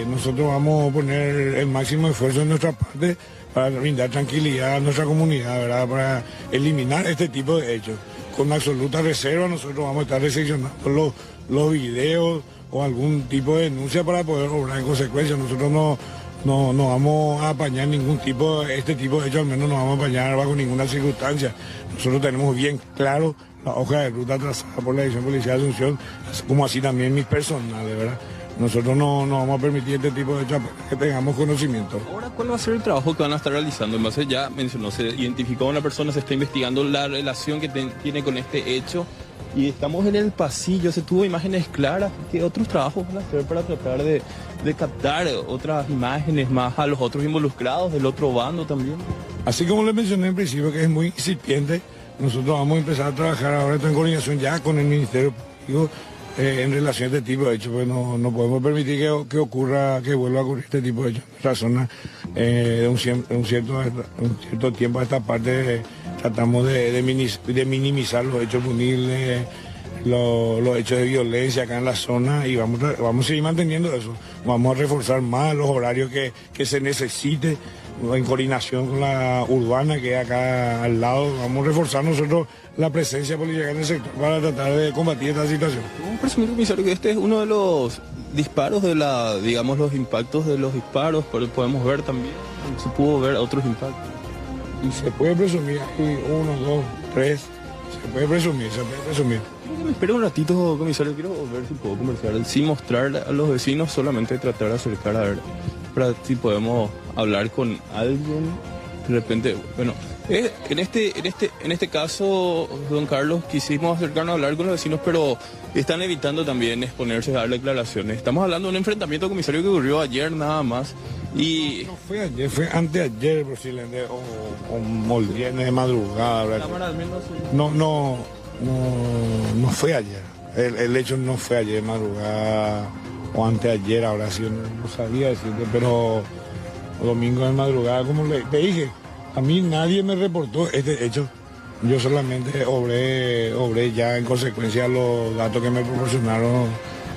Nosotros vamos a poner el máximo esfuerzo en nuestra parte para brindar tranquilidad a nuestra comunidad, ¿verdad? Para eliminar este tipo de hechos. Con absoluta reserva nosotros vamos a estar recepcionando los videos o algún tipo de denuncia para poder obrar en consecuencia. Nosotros no vamos a apañar este tipo de hechos, al menos no vamos a apañar bajo ninguna circunstancia. Nosotros tenemos bien claro la hoja de ruta trazada por la Dirección Policial de Asunción, como así también mis personales, ¿verdad? Nosotros no vamos a permitir este tipo de hechos que tengamos conocimiento. Ahora, ¿cuál va a ser el trabajo que van a estar realizando? En base, ya mencionó, se identificó a una persona, se está investigando la relación que tiene con este hecho. Y estamos en el pasillo, se tuvo imágenes claras. ¿Qué otros trabajos van a hacer para tratar de captar otras imágenes más a los otros involucrados del otro bando también? Así como les mencioné en principio, que es muy incipiente, nosotros vamos a empezar a trabajar ahora en coordinación ya con el Ministerio Público en relación a este tipo de hechos, pues no podemos permitir que vuelva a ocurrir este tipo de hechos. En nuestra zona, de un cierto tiempo a esta parte, tratamos de minimizar los hechos punibles, los hechos de violencia acá en la zona, y vamos a seguir manteniendo eso. Vamos a reforzar más los horarios que se necesite, en coordinación con la urbana que es acá al lado. Vamos a reforzar nosotros la presencia policial en el sector para tratar de combatir esta situación. ¿Cómo presumir, comisario, que este es uno de los disparos digamos, los impactos de los disparos? Podemos ver también, se pudo ver otros impactos. Y se puede presumir, hay 1, 2, 3, se puede presumir. Me espera un ratito, comisario, quiero ver si puedo conversar, sin mostrar a los vecinos, solamente tratar de acercar a ver, para si podemos hablar con alguien. De repente, bueno, en este caso, don Carlos, quisimos acercarnos a hablar con los vecinos, pero están evitando también exponerse a dar declaraciones. Estamos hablando de un enfrentamiento, comisario, que ocurrió ayer nada más. Y no fue ayer, fue anteayer posiblemente, o el viernes de madrugada, ¿verdad? No fue ayer. El hecho no fue ayer de madrugada o anteayer, ahora sí, no sabía decirte, pero domingo de madrugada, como le dije, a mí nadie me reportó este hecho. Yo solamente obré ya en consecuencia los datos que me proporcionaron,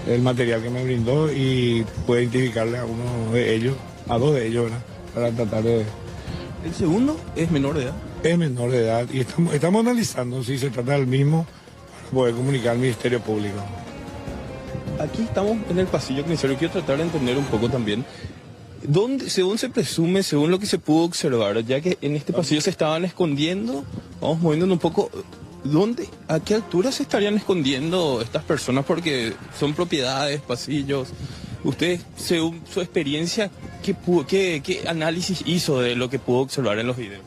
el material que me brindó, y pude identificarle a uno de ellos, a dos de ellos, ¿verdad? Para tratar de... ¿El segundo es menor de edad? Es menor de edad, y estamos analizando si se trata del mismo para poder comunicar al Ministerio Público. Aquí estamos en el pasillo, comisario, quiero tratar de entender un poco también. Según se presume, según lo que se pudo observar, ya que en este pasillo se estaban escondiendo, vamos moviéndonos un poco, ¿a qué altura se estarían escondiendo estas personas? Porque son propiedades, pasillos. Usted, según su experiencia, ¿qué análisis hizo de lo que pudo observar en los videos?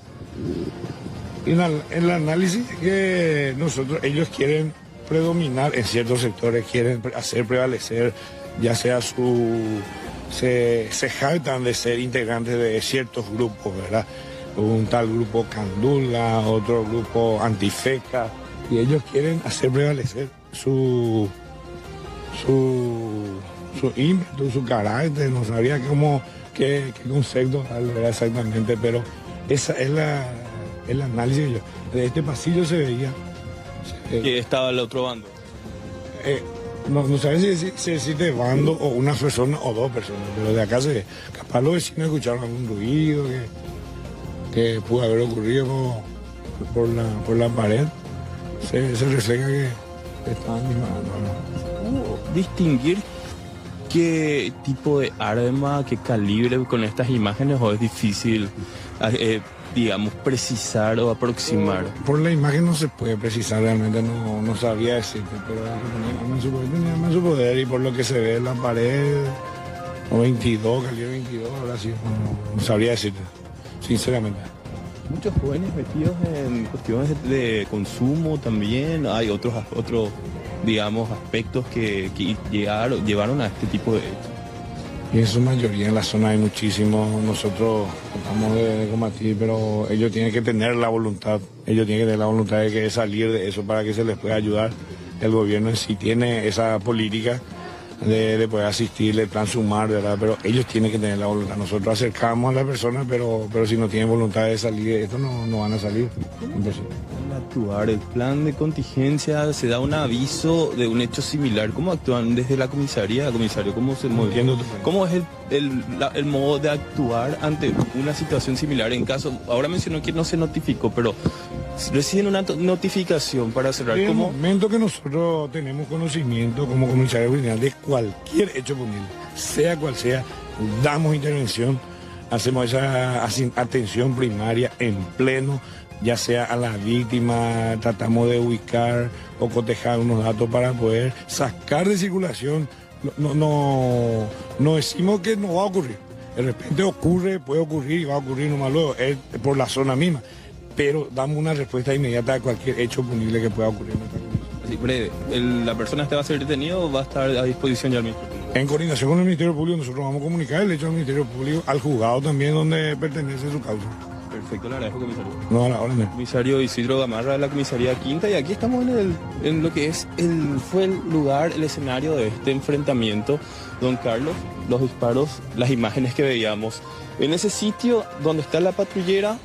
El análisis es que ellos quieren predominar en ciertos sectores, quieren hacer prevalecer, ya sea se jactan de ser integrantes de ciertos grupos, ¿verdad? Un tal grupo Candula, otro grupo Antifeca, y ellos quieren hacer prevalecer su ímpetu, su carácter, no sabría qué concepto darle exactamente, pero esa es el análisis que yo. De este pasillo se veía. Que estaba el otro bando. No sabes si decir de bando o una persona o dos personas, pero de acá capaz los vecinos escucharon algún ruido que pudo haber ocurrido por la pared. Se refleja que estaban disparando. ¿Distinguir qué tipo de arma, qué calibre con estas imágenes, o es difícil, digamos, precisar o aproximar? Por la imagen no se puede precisar, realmente no sabría decirte, pero tenía más su poder, y por lo que se ve en la pared, o 22, calibre 22, ahora sí, no sabría decirte, sinceramente. Muchos jóvenes metidos en cuestiones de consumo también, hay otros digamos, aspectos que llevaron a este tipo de hechos. Y en su mayoría en la zona hay muchísimos, nosotros tratamos de combatir, pero ellos tienen que tener la voluntad, de que salir de eso para que se les pueda ayudar. El gobierno en sí tiene esa política de poder asistir, el plan Sumar, ¿verdad? Pero ellos tienen que tener la voluntad. Nosotros acercamos a la persona, pero si no tienen voluntad de salir de esto, no van a salir. Actuar, el plan de contingencia, se da un aviso de un hecho similar. ¿Cómo actúan desde la comisaría, comisario? ¿Cómo se mueve? ¿Cómo es el modo de actuar ante una situación similar? En caso, ahora mencionó que no se notificó, pero reciben una notificación para cerrar. En el momento que nosotros tenemos conocimiento como comisario criminal de cualquier hecho punible, sea cual sea, damos intervención, hacemos esa atención primaria en pleno, ya sea a la víctima, tratamos de ubicar o cotejar unos datos para poder sacar de circulación no decimos que no va a ocurrir. De repente ocurre, puede ocurrir y va a ocurrir nomás luego, es por la zona misma. Pero damos una respuesta inmediata a cualquier hecho punible que pueda ocurrir en nuestra comunidad. Así, breve, ¿la persona esta va a ser detenida o va a estar a disposición ya al Ministerio Público? En coordinación con el Ministerio Público nosotros vamos a comunicar el hecho al Ministerio Público, al juzgado también donde pertenece su causa. Perfecto, le agradezco, comisario. No, a la orden. Comisario Isidro Gamarra de la comisaría Quinta, y aquí estamos en lo que es fue el lugar, el escenario de este enfrentamiento. Don Carlos, los disparos, las imágenes que veíamos. En ese sitio donde está la patrullera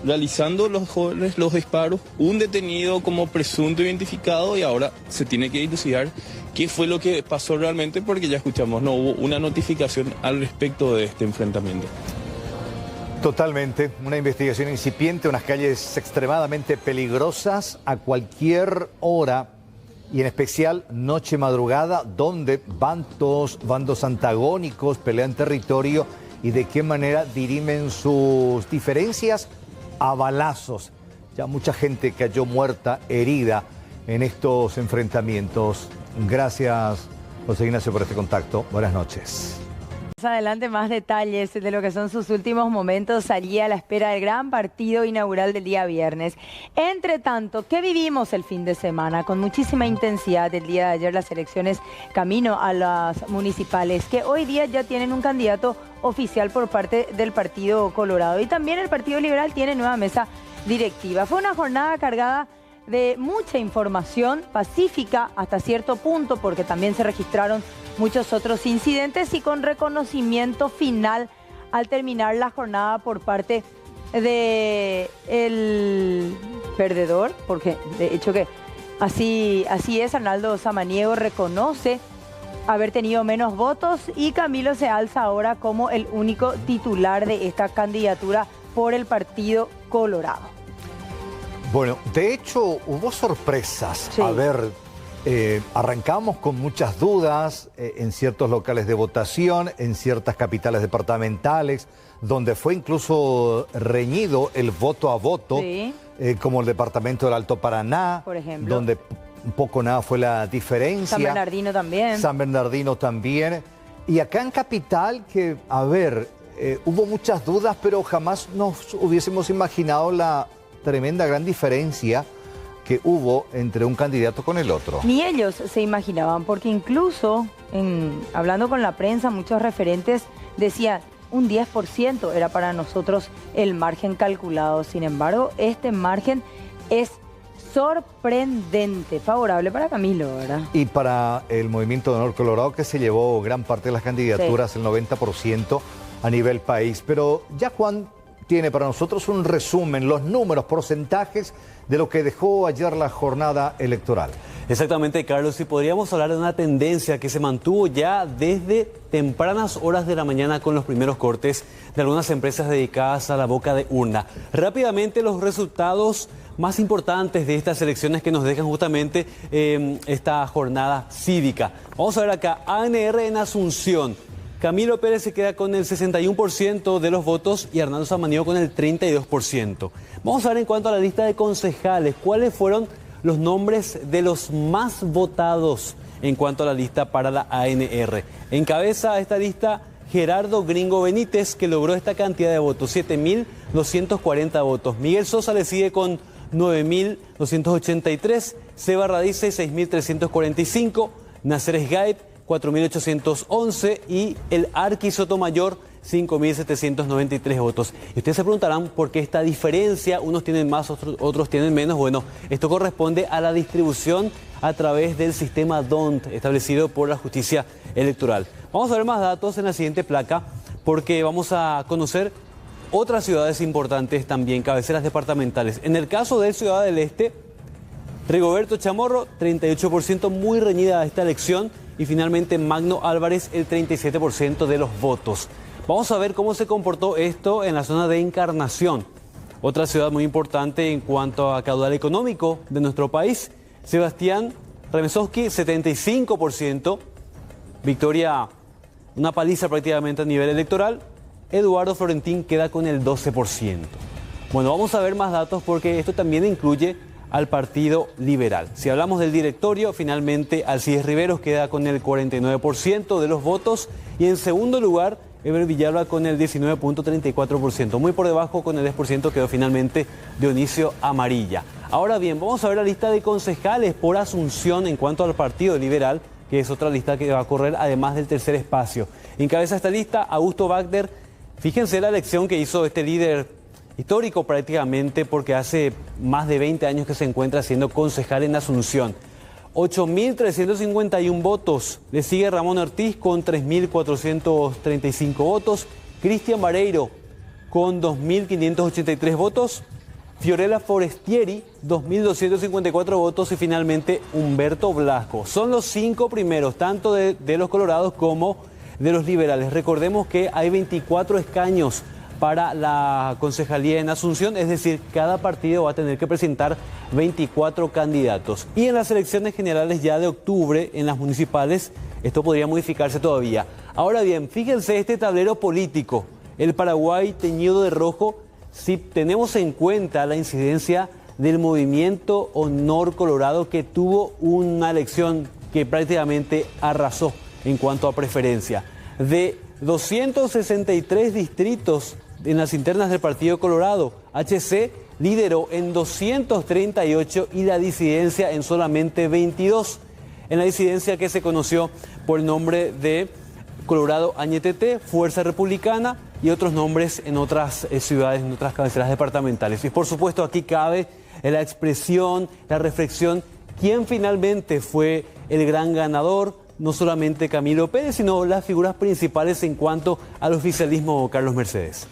realizando los disparos, un detenido como presunto identificado, y ahora se tiene que dilucidar qué fue lo que pasó realmente, porque ya escuchamos, no hubo una notificación al respecto de este enfrentamiento. Totalmente, una investigación incipiente, unas calles extremadamente peligrosas a cualquier hora y en especial noche madrugada, donde bandos antagónicos pelean territorio y de qué manera dirimen sus diferencias a balazos. Ya mucha gente cayó muerta, herida en estos enfrentamientos. Gracias, José Ignacio, por este contacto. Buenas noches. Más adelante más detalles de lo que son sus últimos momentos allí a la espera del gran partido inaugural del día viernes. Entre tanto, ¿qué vivimos el fin de semana? Con muchísima intensidad el día de ayer las elecciones camino a las municipales, que hoy día ya tienen un candidato oficial por parte del Partido Colorado. Y también el Partido Liberal tiene nueva mesa directiva. Fue una jornada cargada de mucha información, pacífica hasta cierto punto, porque también se registraron muchos otros incidentes, y con reconocimiento final al terminar la jornada por parte del perdedor, porque de hecho que así es, Arnaldo Samaniego reconoce haber tenido menos votos, y Camilo se alza ahora como el único titular de esta candidatura por el Partido Colorado. Bueno, de hecho hubo sorpresas. Sí. A ver, arrancamos con muchas dudas en ciertos locales de votación, en ciertas capitales departamentales, donde fue incluso reñido el voto a voto, sí. Como el departamento del Alto Paraná, por ejemplo, donde poco nada fue la diferencia. San Bernardino también. San Bernardino también. Y acá en Capital, que, a ver, hubo muchas dudas, pero jamás nos hubiésemos imaginado la tremenda gran diferencia que hubo entre un candidato con el otro. Ni ellos se imaginaban, porque incluso hablando con la prensa, muchos referentes decían un 10% era para nosotros el margen calculado. Sin embargo, este margen es sorprendente, favorable para Camilo, ¿verdad? Y para el Movimiento de Honor Colorado, que se llevó gran parte de las candidaturas, sí, el 90% a nivel país. Pero ya Juan tiene para nosotros un resumen, los números, porcentajes de lo que dejó ayer la jornada electoral. Exactamente, Carlos, y podríamos hablar de una tendencia que se mantuvo ya desde tempranas horas de la mañana con los primeros cortes de algunas empresas dedicadas a la boca de urna. Rápidamente los resultados más importantes de estas elecciones que nos dejan justamente esta jornada cívica. Vamos a ver acá, ANR en Asunción. Camilo Pérez se queda con el 61% de los votos y Arnaldo Samaniego con el 32%. Vamos a ver en cuanto a la lista de concejales, cuáles fueron los nombres de los más votados en cuanto a la lista para la ANR. Encabeza esta lista Gerardo Gringo Benítez, que logró esta cantidad de votos, 7.240 votos. Miguel Sosa le sigue con 9.283, Seba Radice 6.345, Naceres Gaib 4.811 y el Arqui Sotomayor 5.793 votos. Y ustedes se preguntarán por qué esta diferencia, unos tienen más, otros tienen menos. Bueno, esto corresponde a la distribución a través del sistema DONT establecido por la justicia electoral. Vamos a ver más datos en la siguiente placa, porque vamos a conocer otras ciudades importantes también, cabeceras departamentales. En el caso de Ciudad del Este, Rigoberto Chamorro, 38%, muy reñida esta elección. Y finalmente Magno Álvarez, el 37% de los votos. Vamos a ver cómo se comportó esto en la zona de Encarnación, otra ciudad muy importante en cuanto a caudal económico de nuestro país. Sebastián Remesowski, 75%. Victoria, una paliza prácticamente a nivel electoral. Eduardo Florentín queda con el 12%. Bueno, vamos a ver más datos porque esto también incluye al Partido Liberal. Si hablamos del directorio, finalmente Alcides Riveros queda con el 49% de los votos y en segundo lugar Eber Villalba con el 19.34%. Muy por debajo, con el 10%, quedó finalmente Dionisio Amarilla. Ahora bien, vamos a ver la lista de concejales por Asunción en cuanto al Partido Liberal, que es otra lista que va a correr además del tercer espacio. Encabeza esta lista Augusto Wagner. Fíjense la elección que hizo este líder histórico prácticamente, porque hace más de 20 años que se encuentra siendo concejal en Asunción. 8.351 votos. Le sigue Ramón Ortiz con 3.435 votos. Cristian Vareiro con 2.583 votos. Fiorella Forestieri, 2.254 votos. Y finalmente Humberto Blasco. Son los 5 primeros, tanto de los colorados como de los liberales. Recordemos que hay 24 escaños para la concejalía en Asunción, es decir, cada partido va a tener que presentar 24 candidatos. Y en las elecciones generales ya de octubre, en las municipales, esto podría modificarse todavía. Ahora bien, fíjense este tablero político, el Paraguay teñido de rojo, si tenemos en cuenta la incidencia del movimiento Honor Colorado, que tuvo una elección que prácticamente arrasó en cuanto a preferencia. De 263 distritos en las internas del Partido Colorado, HC lideró en 238 y la disidencia en solamente 22. En la disidencia, que se conoció por el nombre de Colorado Añetete, Fuerza Republicana y otros nombres en otras ciudades, en otras cabeceras departamentales. Y por supuesto aquí cabe la expresión, la reflexión, quién finalmente fue el gran ganador. No solamente Camilo Pérez, sino las figuras principales en cuanto al oficialismo, Carlos Mercedes.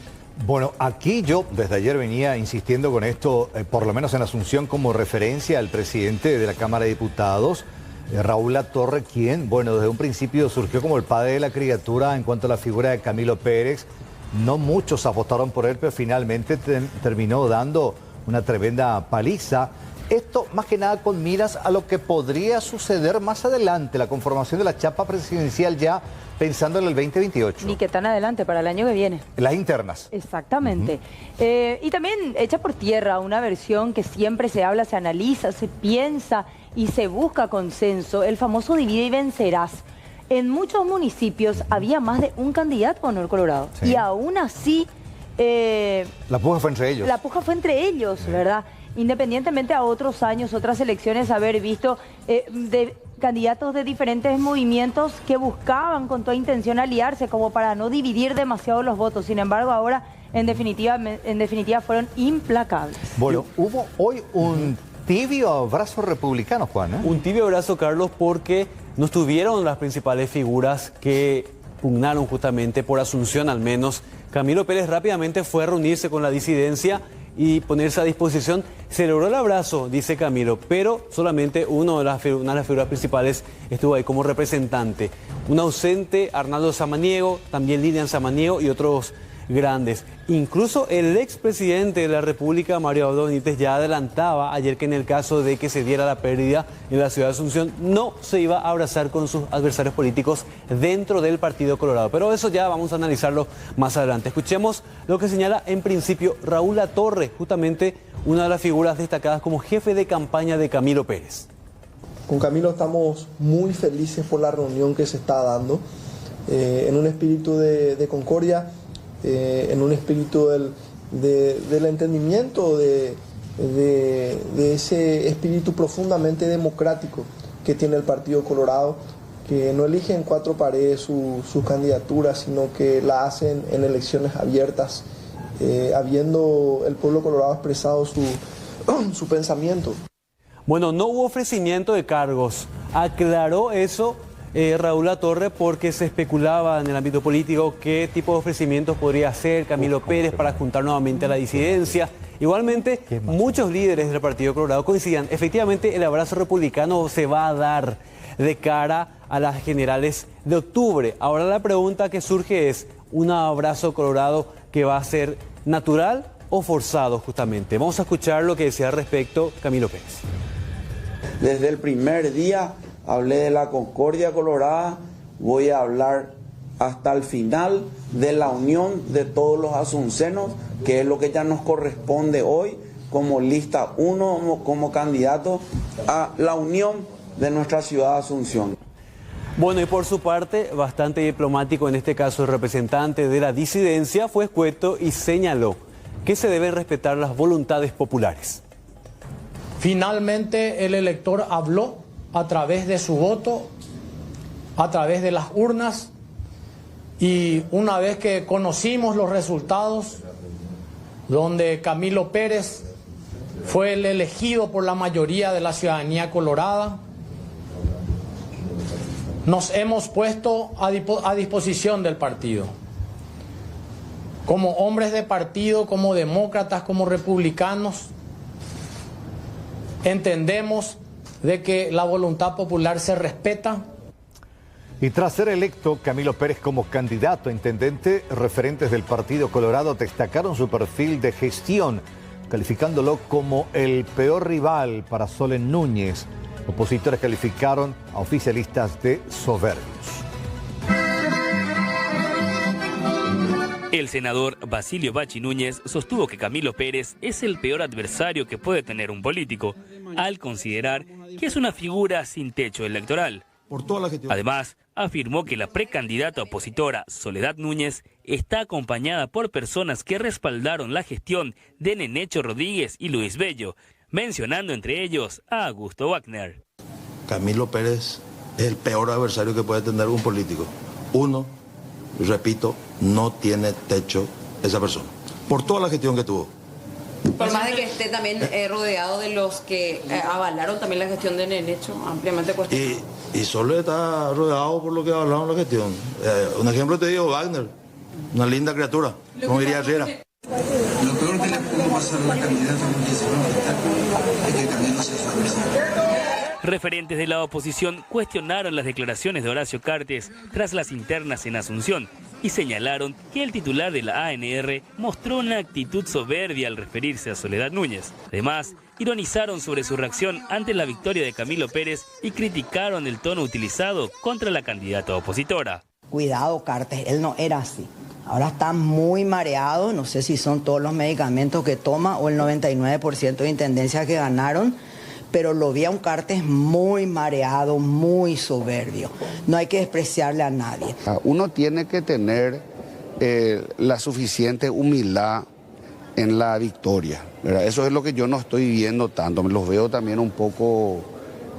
Bueno, aquí yo desde ayer venía insistiendo con esto, por lo menos en Asunción, como referencia al presidente de la Cámara de Diputados, Raúl Latorre, quien, bueno, desde un principio surgió como el padre de la criatura en cuanto a la figura de Camilo Pérez. No muchos apostaron por él, pero finalmente terminó dando una tremenda paliza. Esto más que nada con miras a lo que podría suceder más adelante, la conformación de la chapa presidencial ya pensando en el 2028. Ni que tan adelante, para el año que viene. Las internas. Exactamente. Y también echa por tierra una versión que siempre se habla, se analiza, se piensa y se busca consenso, el famoso divide y vencerás. En muchos municipios había más de un candidato a Honor Colorado. Sí. Y aún así... la puja fue entre ellos. La puja fue entre ellos, sí. ¿Verdad? Independientemente a otros años, otras elecciones, haber visto de candidatos de diferentes movimientos que buscaban con toda intención aliarse como para no dividir demasiado los votos. Sin embargo, ahora en definitiva fueron implacables. Bueno, hubo hoy un tibio abrazo republicano, Juan, ¿eh? Un tibio abrazo, Carlos, porque no estuvieron las principales figuras que pugnaron justamente por Asunción, al menos. Camilo Pérez rápidamente fue a reunirse con la disidencia y ponerse a disposición. Se logró el abrazo, dice Camilo, pero solamente una de las figuras principales estuvo ahí como representante. Un ausente, Arnaldo Samaniego, también Lilian Samaniego y otros grandes. Incluso el expresidente de la República, Mario Abdo Benítez, ya adelantaba ayer que en el caso de que se diera la pérdida en la ciudad de Asunción, no se iba a abrazar con sus adversarios políticos dentro del Partido Colorado. Pero eso ya vamos a analizarlo más adelante. Escuchemos lo que señala en principio Raúl Latorre, justamente una de las figuras destacadas como jefe de campaña de Camilo Pérez. Con Camilo estamos muy felices por la reunión que se está dando, en un espíritu de concordia, en un espíritu del entendimiento de ese espíritu profundamente democrático que tiene el Partido Colorado, que no elige en cuatro paredes su candidatura, sino que la hacen en elecciones abiertas, habiendo el pueblo colorado expresado su pensamiento. Bueno, no hubo ofrecimiento de cargos, aclaró eso Raúl Latorre, porque se especulaba en el ámbito político qué tipo de ofrecimientos podría hacer Camilo Pérez para juntar nuevamente a la disidencia. Igualmente, muchos líderes del Partido Colorado coincidían. Efectivamente, el abrazo republicano se va a dar de cara a las generales de octubre. Ahora la pregunta que surge es, ¿un abrazo colorado que va a ser natural o forzado justamente? Vamos a escuchar lo que decía al respecto Camilo Pérez. Desde el primer día hablé de la concordia colorada, voy a hablar hasta el final de la unión de todos los asuncenos, que es lo que ya nos corresponde hoy, como lista 1, como candidato a la unión de nuestra ciudad de Asunción. Bueno, y por su parte, bastante diplomático en este caso, el representante de la disidencia fue escueto y señaló que se deben respetar las voluntades populares. Finalmente el elector habló a través de su voto, a través de las urnas, y una vez que conocimos los resultados, donde Camilo Pérez fue el elegido por la mayoría de la ciudadanía colorada, nos hemos puesto a disposición del partido. Como hombres de partido, como demócratas, como republicanos, entendemos de que la voluntad popular se respeta. Y tras ser electo Camilo Pérez como candidato a intendente, referentes del Partido Colorado destacaron su perfil de gestión, calificándolo como el peor rival para Solen Núñez. Opositores calificaron a oficialistas de soberbios. El senador Basilio Bachi Núñez sostuvo que Camilo Pérez es el peor adversario que puede tener un político, al considerar que es una figura sin techo electoral. Además, afirmó que la precandidata opositora Soledad Núñez está acompañada por personas que respaldaron la gestión de Nenecho Rodríguez y Luis Bello, mencionando entre ellos a Augusto Wagner. Camilo Pérez es el peor adversario que puede tener un político. Uno, repito, no tiene techo esa persona, por toda la gestión que tuvo. Por más de que esté también rodeado de los que avalaron también la gestión de Nenecho, ampliamente cuestionado. Y solo está rodeado por lo que avalaron la gestión. Un ejemplo te digo, Wagner, una linda criatura, como diría Herrera. Lo peor que le pudo pasar a la candidata es que Camilo sea su adversario. Referentes de la oposición cuestionaron las declaraciones de Horacio Cartes tras las internas en Asunción y señalaron que el titular de la ANR mostró una actitud soberbia al referirse a Soledad Núñez. Además, ironizaron sobre su reacción ante la victoria de Camilo Pérez y criticaron el tono utilizado contra la candidata opositora. Cuidado, Cartes, él no era así. Ahora está muy mareado, no sé si son todos los medicamentos que toma o el 99% de intendencias que ganaron, pero lo vi a un Cartes muy mareado, muy soberbio. No hay que despreciarle a nadie. Uno tiene que tener la suficiente humildad en la victoria, ¿verdad? Eso es lo que yo no estoy viendo tanto, me los veo también un poco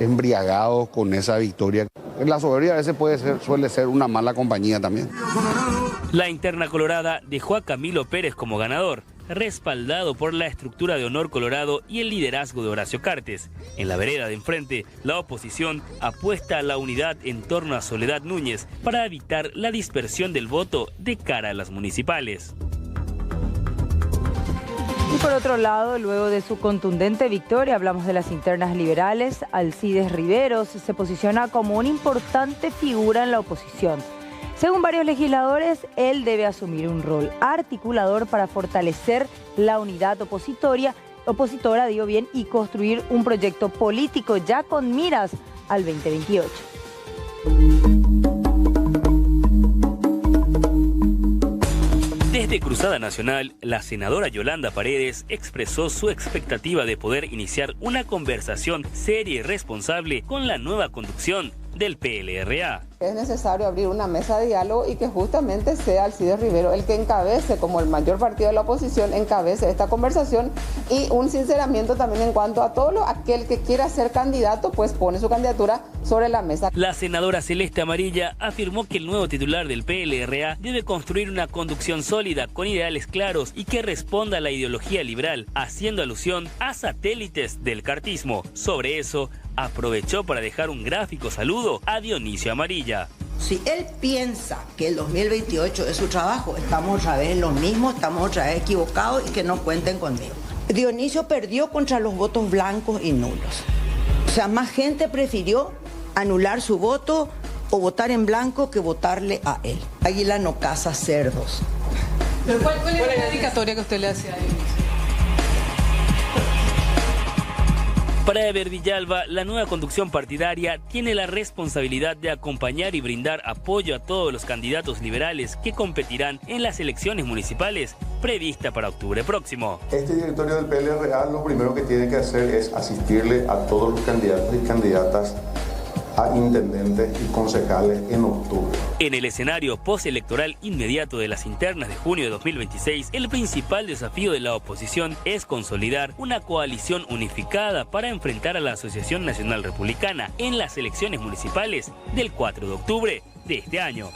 embriagados con esa victoria. La soberbia a veces suele ser una mala compañía también. La interna colorada dejó a Camilo Pérez como ganador, respaldado por la estructura de Honor Colorado y el liderazgo de Horacio Cartes. En la vereda de enfrente, la oposición apuesta a la unidad en torno a Soledad Núñez para evitar la dispersión del voto de cara a las municipales. Y por otro lado, luego de su contundente victoria, hablamos de las internas liberales, Alcides Riveros se posiciona como una importante figura en la oposición. Según varios legisladores, él debe asumir un rol articulador para fortalecer la unidad opositora, y construir un proyecto político ya con miras al 2028. Desde Cruzada Nacional, la senadora Yolanda Paredes expresó su expectativa de poder iniciar una conversación seria y responsable con la nueva conducción del PLRA. Es necesario abrir una mesa de diálogo y que justamente sea Alcides Rivero el que encabece, como el mayor partido de la oposición, encabece esta conversación, y un sinceramiento también en cuanto a todo aquel que quiera ser candidato, pues pone su candidatura sobre la mesa. La senadora Celeste Amarilla afirmó que el nuevo titular del PLRA debe construir una conducción sólida con ideales claros y que responda a la ideología liberal, haciendo alusión a satélites del cartismo. Sobre eso, aprovechó para dejar un gráfico saludo a Dionisio Amarilla. Si él piensa que el 2028 es su trabajo, estamos otra vez en lo mismo, estamos otra vez equivocados y que no cuenten conmigo. Dionisio perdió contra los votos blancos y nulos. O sea, más gente prefirió anular su voto o votar en blanco que votarle a él. Águila no caza cerdos. ¿Pero cuál es la dedicatoria que usted le hace a él? Para Eber Villalba, la nueva conducción partidaria tiene la responsabilidad de acompañar y brindar apoyo a todos los candidatos liberales que competirán en las elecciones municipales previstas para octubre próximo. Este directorio del PL Real lo primero que tiene que hacer es asistirle a todos los candidatos y candidatas a intendentes y concejales en octubre. En el escenario postelectoral inmediato de las internas de junio de 2026, el principal desafío de la oposición es consolidar una coalición unificada para enfrentar a la Asociación Nacional Republicana en las elecciones municipales del 4 de octubre de este año.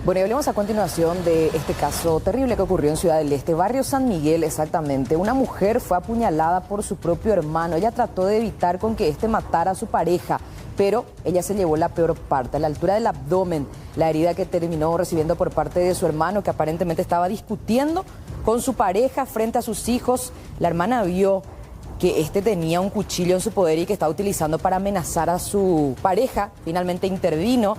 Bueno, y hablemos a continuación de este caso terrible que ocurrió en Ciudad del Este, barrio San Miguel exactamente. Una mujer fue apuñalada por su propio hermano. Ella trató de evitar con que éste matara a su pareja, pero ella se llevó la peor parte, a la altura del abdomen, la herida que terminó recibiendo por parte de su hermano, que aparentemente estaba discutiendo con su pareja frente a sus hijos. La hermana vio que este tenía un cuchillo en su poder y que estaba utilizando para amenazar a su pareja. Finalmente intervino.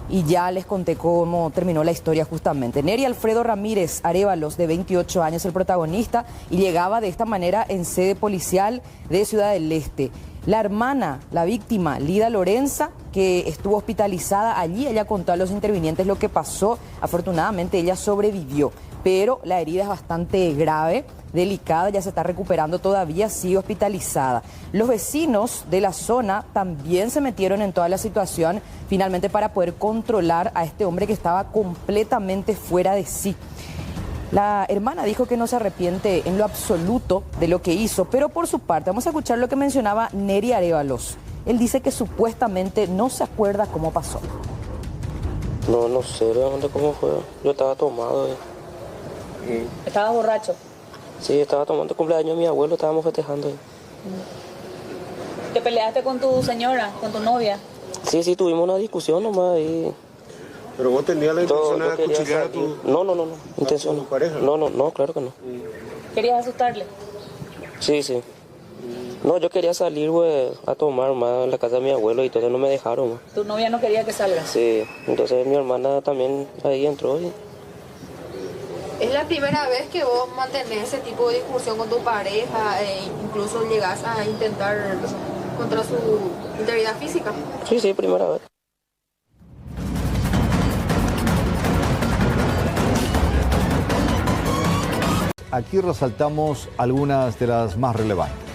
Y ya les conté cómo terminó la historia justamente. Neri Alfredo Ramírez Arévalos, de 28 años, el protagonista, y llegaba de esta manera en sede policial de Ciudad del Este. La hermana, la víctima, Lida Lorenza, que estuvo hospitalizada allí, ella contó a los intervinientes lo que pasó. Afortunadamente ella sobrevivió, pero la herida es bastante grave, delicada, ya se está recuperando todavía, sigue hospitalizada. Los vecinos de la zona también se metieron en toda la situación, finalmente para poder controlar a este hombre que estaba completamente fuera de sí. La hermana dijo que no se arrepiente en lo absoluto de lo que hizo, pero por su parte, vamos a escuchar lo que mencionaba Neri Arévalos. Él dice que supuestamente no se acuerda cómo pasó. No sé realmente cómo fue, yo estaba tomado. ¿Estabas borracho? Sí, estaba tomando el cumpleaños de mi abuelo, estábamos festejando. ¿Te peleaste con tu señora, con tu novia? Sí, tuvimos una discusión nomás y... ¿Pero vos tenías la intención de acuchillar a tu... No, intención no. ¿Pareja? No, claro que no. ¿Querías asustarle? Sí. No, yo quería salir, güey, a tomar más en la casa de mi abuelo y entonces no me dejaron, más. ¿Tu novia no quería que salgas? Sí, entonces mi hermana también ahí entró y... ¿Es la primera vez que vos mantenés ese tipo de discusión con tu pareja e incluso llegás a intentar contra su integridad física? Sí, primera vez. Aquí resaltamos algunas de las más relevantes.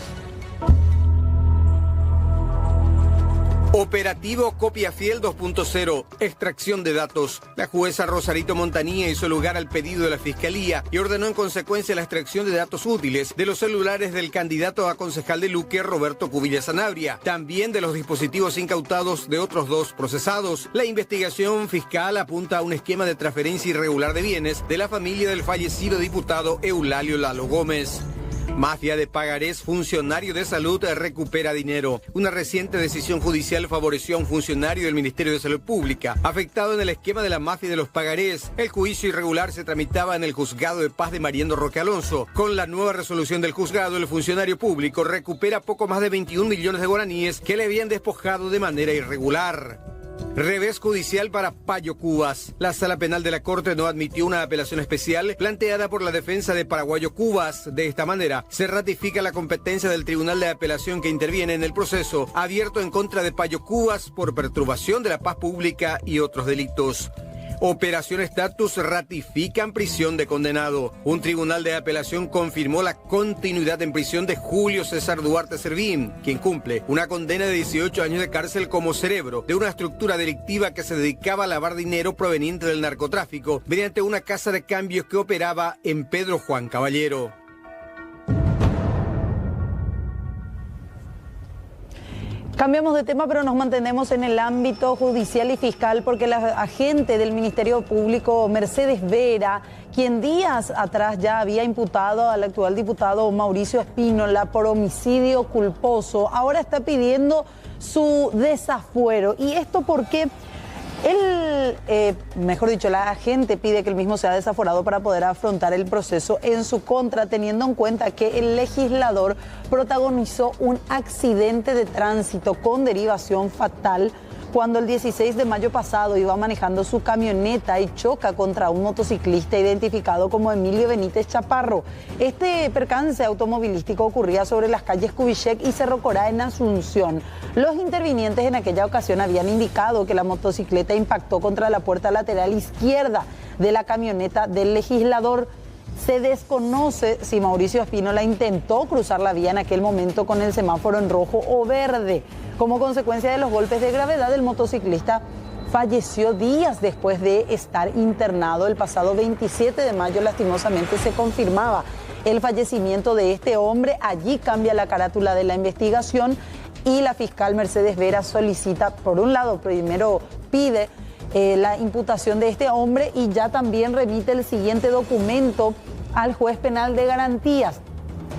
Operativo Copia Fiel 2.0, extracción de datos. La jueza Rosarito Montanía hizo lugar al pedido de la Fiscalía y ordenó en consecuencia la extracción de datos útiles de los celulares del candidato a concejal de Luque, Roberto Cubilla Sanabria, también de los dispositivos incautados de otros dos procesados. La investigación fiscal apunta a un esquema de transferencia irregular de bienes de la familia del fallecido diputado Eulalio Lalo Gómez. Mafia de pagarés, funcionario de salud recupera dinero. Una reciente decisión judicial favoreció a un funcionario del Ministerio de Salud Pública, afectado en el esquema de la mafia de los pagarés. El juicio irregular se tramitaba en el Juzgado de Paz de Mariano Roque Alonso. Con la nueva resolución del juzgado, el funcionario público recupera poco más de 21 millones de guaraníes que le habían despojado de manera irregular. Revés judicial para Payo Cubas. La Sala Penal de la Corte no admitió una apelación especial planteada por la defensa de Paraguayo Cubas. De esta manera, se ratifica la competencia del Tribunal de Apelación que interviene en el proceso abierto en contra de Payo Cubas por perturbación de la paz pública y otros delitos. Operación Estatus ratifican prisión de condenado. Un tribunal de apelación confirmó la continuidad en prisión de Julio César Duarte Servín, quien cumple una condena de 18 años de cárcel como cerebro de una estructura delictiva que se dedicaba a lavar dinero proveniente del narcotráfico mediante una casa de cambios que operaba en Pedro Juan Caballero. Cambiamos de tema, pero nos mantenemos en el ámbito judicial y fiscal porque la agente del Ministerio Público, Mercedes Vera, quien días atrás ya había imputado al actual diputado Mauricio Espínola por homicidio culposo, ahora está pidiendo su desafuero. ¿Y esto porque la agente pide que el mismo sea desaforado para poder afrontar el proceso en su contra, teniendo en cuenta que el legislador protagonizó un accidente de tránsito con derivación fatal cuando el 16 de mayo pasado iba manejando su camioneta y choca contra un motociclista identificado como Emilio Benítez Chaparro. Este percance automovilístico ocurría sobre las calles Kubitschek y Cerro Corá en Asunción. Los intervinientes en aquella ocasión habían indicado que la motocicleta impactó contra la puerta lateral izquierda de la camioneta del legislador. Se desconoce si Mauricio Espínola intentó cruzar la vía en aquel momento con el semáforo en rojo o verde. Como consecuencia de los golpes de gravedad, el motociclista falleció días después de estar internado. El pasado 27 de mayo, lastimosamente, se confirmaba el fallecimiento de este hombre. Allí cambia la carátula de la investigación y la fiscal Mercedes Vera solicita, por un lado, primero pide la imputación de este hombre y ya también remite el siguiente documento al juez penal de garantías,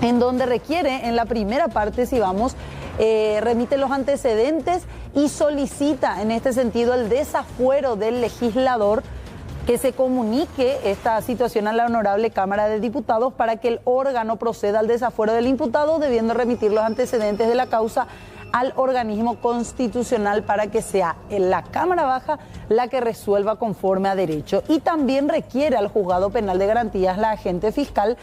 en donde requiere, en la primera parte, si vamos, remite los antecedentes y solicita en este sentido el desafuero del legislador, que se comunique esta situación a la Honorable Cámara de Diputados para que el órgano proceda al desafuero del imputado, debiendo remitir los antecedentes de la causa al organismo constitucional para que sea en la Cámara Baja la que resuelva conforme a derecho. Y también requiere al Juzgado Penal de Garantías, la agente fiscal,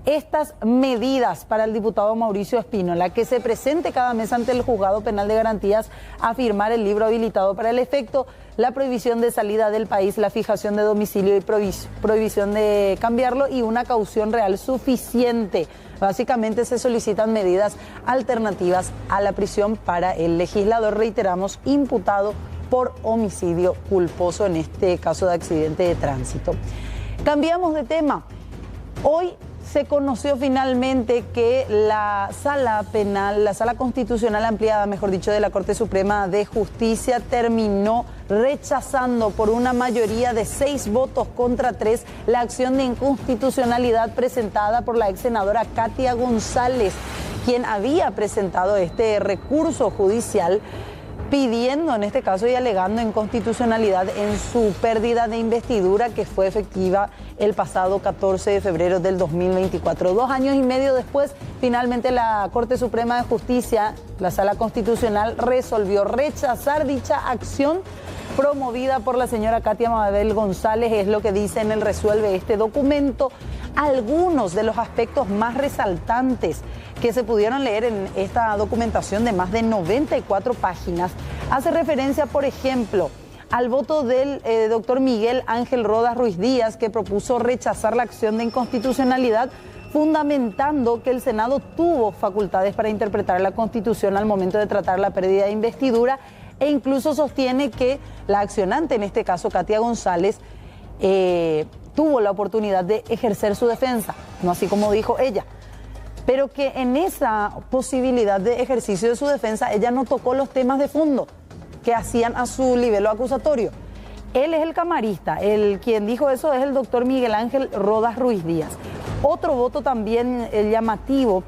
estas medidas para el diputado Mauricio Espínola, que se presente cada mes ante el Juzgado Penal de Garantías a firmar el libro habilitado para el efecto, la prohibición de salida del país, la fijación de domicilio y prohibición de cambiarlo y una caución real suficiente. Básicamente se solicitan medidas alternativas a la prisión para el legislador, reiteramos, imputado por homicidio culposo en este caso de accidente de tránsito. Cambiamos de tema. Hoy se conoció finalmente que la sala penal, la sala constitucional ampliada, mejor dicho, de la Corte Suprema de Justicia terminó rechazando por una mayoría de 6 votos contra 3 la acción de inconstitucionalidad presentada por la ex senadora Katia González, quien había presentado este recurso judicial pidiendo en este caso y alegando inconstitucionalidad en su pérdida de investidura que fue efectiva el pasado 14 de febrero del 2024. 2 años y medio después, finalmente la Corte Suprema de Justicia, la Sala Constitucional, resolvió rechazar dicha acción promovida por la señora Katia Mabel González. Es lo que dice en el resuelve este documento. Algunos de los aspectos más resaltantes que se pudieron leer en esta documentación de más de 94 páginas hace referencia, por ejemplo, al voto del doctor Miguel Ángel Rodas Ruiz Díaz, que propuso rechazar la acción de inconstitucionalidad, fundamentando que el Senado tuvo facultades para interpretar la Constitución al momento de tratar la pérdida de investidura, e incluso sostiene que la accionante, en este caso Katia González, tuvo la oportunidad de ejercer su defensa, no así como dijo ella, pero que en esa posibilidad de ejercicio de su defensa ella no tocó los temas de fondo que hacían a su libelo acusatorio. Él es el camarista, quien dijo eso es el doctor Miguel Ángel Rodas Ruiz Díaz. Otro voto también llamativo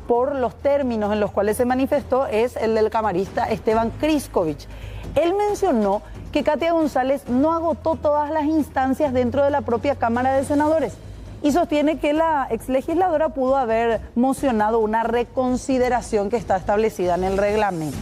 por los términos en los cuales se manifestó es el del camarista Esteban Kriskovich. Él mencionó que Katia González no agotó todas las instancias dentro de la propia Cámara de Senadores y sostiene que la exlegisladora pudo haber mocionado una reconsideración que está establecida en el reglamento.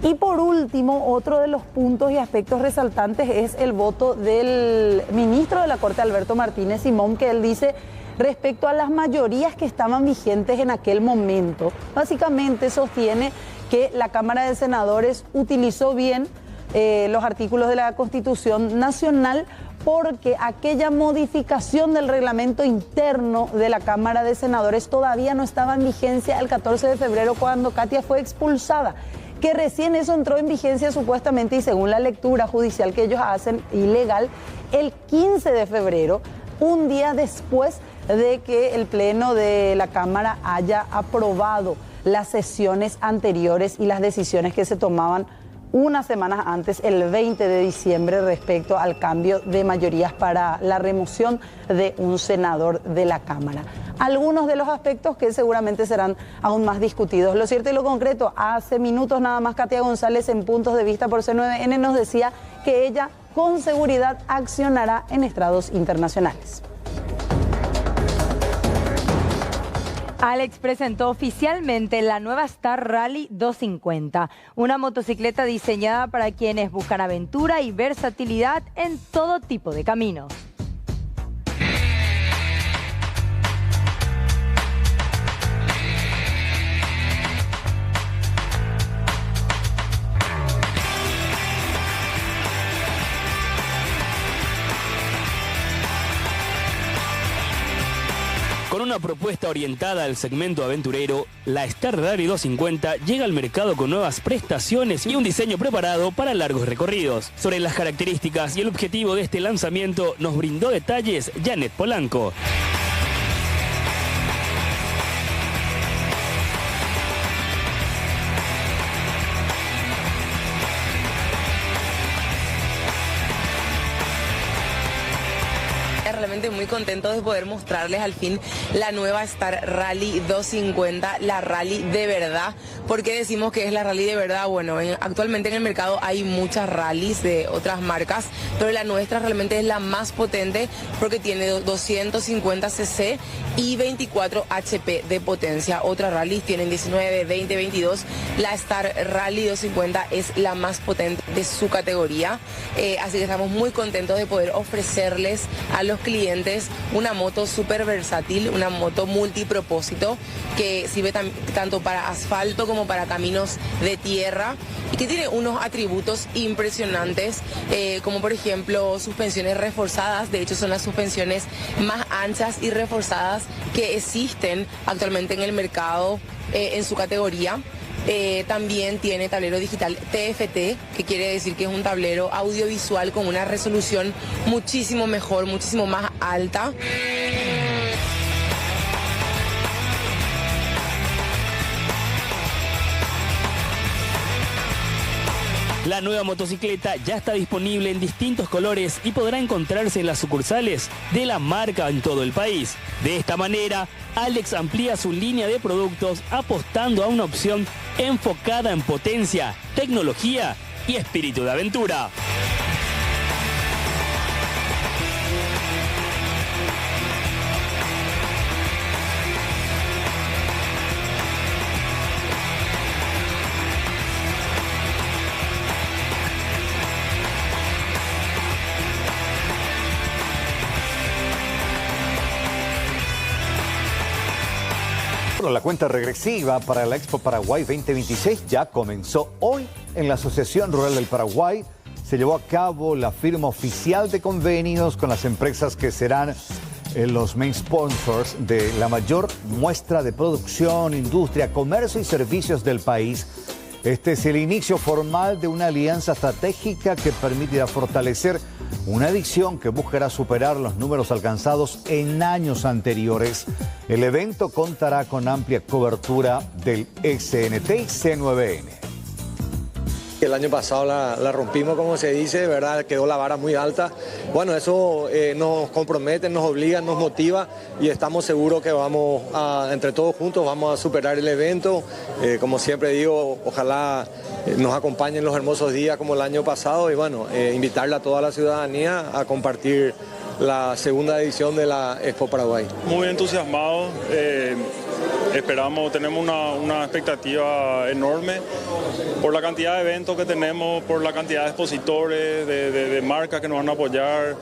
Y por último, otro de los puntos y aspectos resaltantes es el voto del ministro de la Corte, Alberto Martínez Simón, que él dice respecto a las mayorías que estaban vigentes en aquel momento. Básicamente sostiene que la Cámara de Senadores utilizó bien los artículos de la Constitución Nacional porque aquella modificación del reglamento interno de la Cámara de Senadores todavía no estaba en vigencia el 14 de febrero cuando Katia fue expulsada, que recién eso entró en vigencia supuestamente y según la lectura judicial que ellos hacen ilegal el 15 de febrero, un día después de que el Pleno de la Cámara haya aprobado las sesiones anteriores y las decisiones que se tomaban unas semanas antes, el 20 de diciembre, respecto al cambio de mayorías para la remoción de un senador de la Cámara. Algunos de los aspectos que seguramente serán aún más discutidos. Lo cierto y lo concreto, hace minutos nada más Katia González en Puntos de Vista por C9N nos decía que ella con seguridad accionará en estrados internacionales. Alex presentó oficialmente la nueva Star Rally 250, una motocicleta diseñada para quienes buscan aventura y versatilidad en todo tipo de caminos. Con una propuesta orientada al segmento aventurero, la Star Rally 250 llega al mercado con nuevas prestaciones y un diseño preparado para largos recorridos. Sobre las características y el objetivo de este lanzamiento nos brindó detalles Janet Polanco. Realmente muy contentos de poder mostrarles al fin la nueva Star Rally 250, la rally de verdad. ¿Por qué decimos que es la rally de verdad? Bueno, actualmente en el mercado hay muchas rallies de otras marcas, pero la nuestra realmente es la más potente porque tiene 250 cc y 24 HP de potencia. Otras rallies tienen 19, 20, 22. La Star Rally 250 es la más potente de su categoría, así que estamos muy contentos de poder ofrecerles a los clientes una moto súper versátil, una moto multipropósito que sirve tanto para asfalto como para caminos de tierra y que tiene unos atributos impresionantes, como por ejemplo suspensiones reforzadas. De hecho son las suspensiones más anchas y reforzadas que existen actualmente en el mercado en su categoría. También tiene tablero digital TFT, que quiere decir que es un tablero audiovisual con una resolución muchísimo mejor, muchísimo más alta. La nueva motocicleta ya está disponible en distintos colores y podrá encontrarse en las sucursales de la marca en todo el país. De esta manera, Alex amplía su línea de productos apostando a una opción enfocada en potencia, tecnología y espíritu de aventura. Bueno, la cuenta regresiva para la Expo Paraguay 2026 ya comenzó hoy. En la Asociación Rural del Paraguay se llevó a cabo la firma oficial de convenios con las empresas que serán los main sponsors de la mayor muestra de producción, industria, comercio y servicios del país. Este es el inicio formal de una alianza estratégica que permitirá fortalecer una edición que buscará superar los números alcanzados en años anteriores. El evento contará con amplia cobertura del SNT y C9N. El año pasado la rompimos, como se dice, ¿verdad? Quedó la vara muy alta. Bueno, eso nos compromete, nos obliga, nos motiva y estamos seguros que vamos a, entre todos juntos, vamos a superar el evento. Como siempre digo, ojalá nos acompañen los hermosos días como el año pasado y bueno, invitarle a toda la ciudadanía a compartir la segunda edición de la Expo Paraguay. Muy entusiasmado, esperamos, tenemos una expectativa enorme por la cantidad de eventos que tenemos, por la cantidad de expositores, de marcas que nos van a apoyar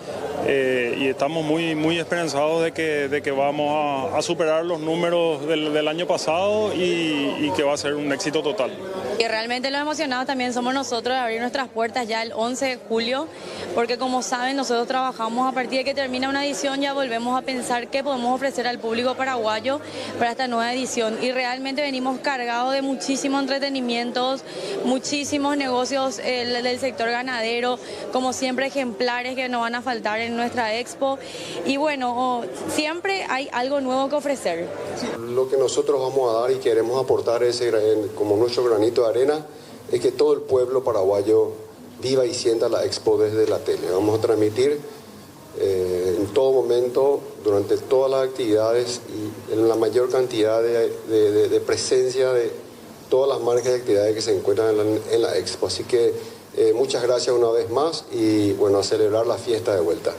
y estamos muy esperanzados de que vamos a superar los números del año pasado y que va a ser un éxito total. Y realmente los emocionados también somos nosotros de abrir nuestras puertas ya el 11 de julio, porque como saben nosotros trabajamos a partir de que termina una edición, ya volvemos a pensar qué podemos ofrecer al público paraguayo para esta nueva edición y realmente venimos cargados de muchísimos entretenimientos, muchísimos negocios del sector ganadero, como siempre ejemplares que no van a faltar en nuestra expo y bueno, siempre hay algo nuevo que ofrecer. Lo que nosotros vamos a dar y queremos aportar como nuestro granito de arena es que todo el pueblo paraguayo viva y sienta la expo desde la tele. Vamos a transmitir en todo momento, durante todas las actividades y en la mayor cantidad de presencia de todas las marcas y actividades que se encuentran en la expo. Así que muchas gracias una vez más y bueno, a celebrar la fiesta de vuelta.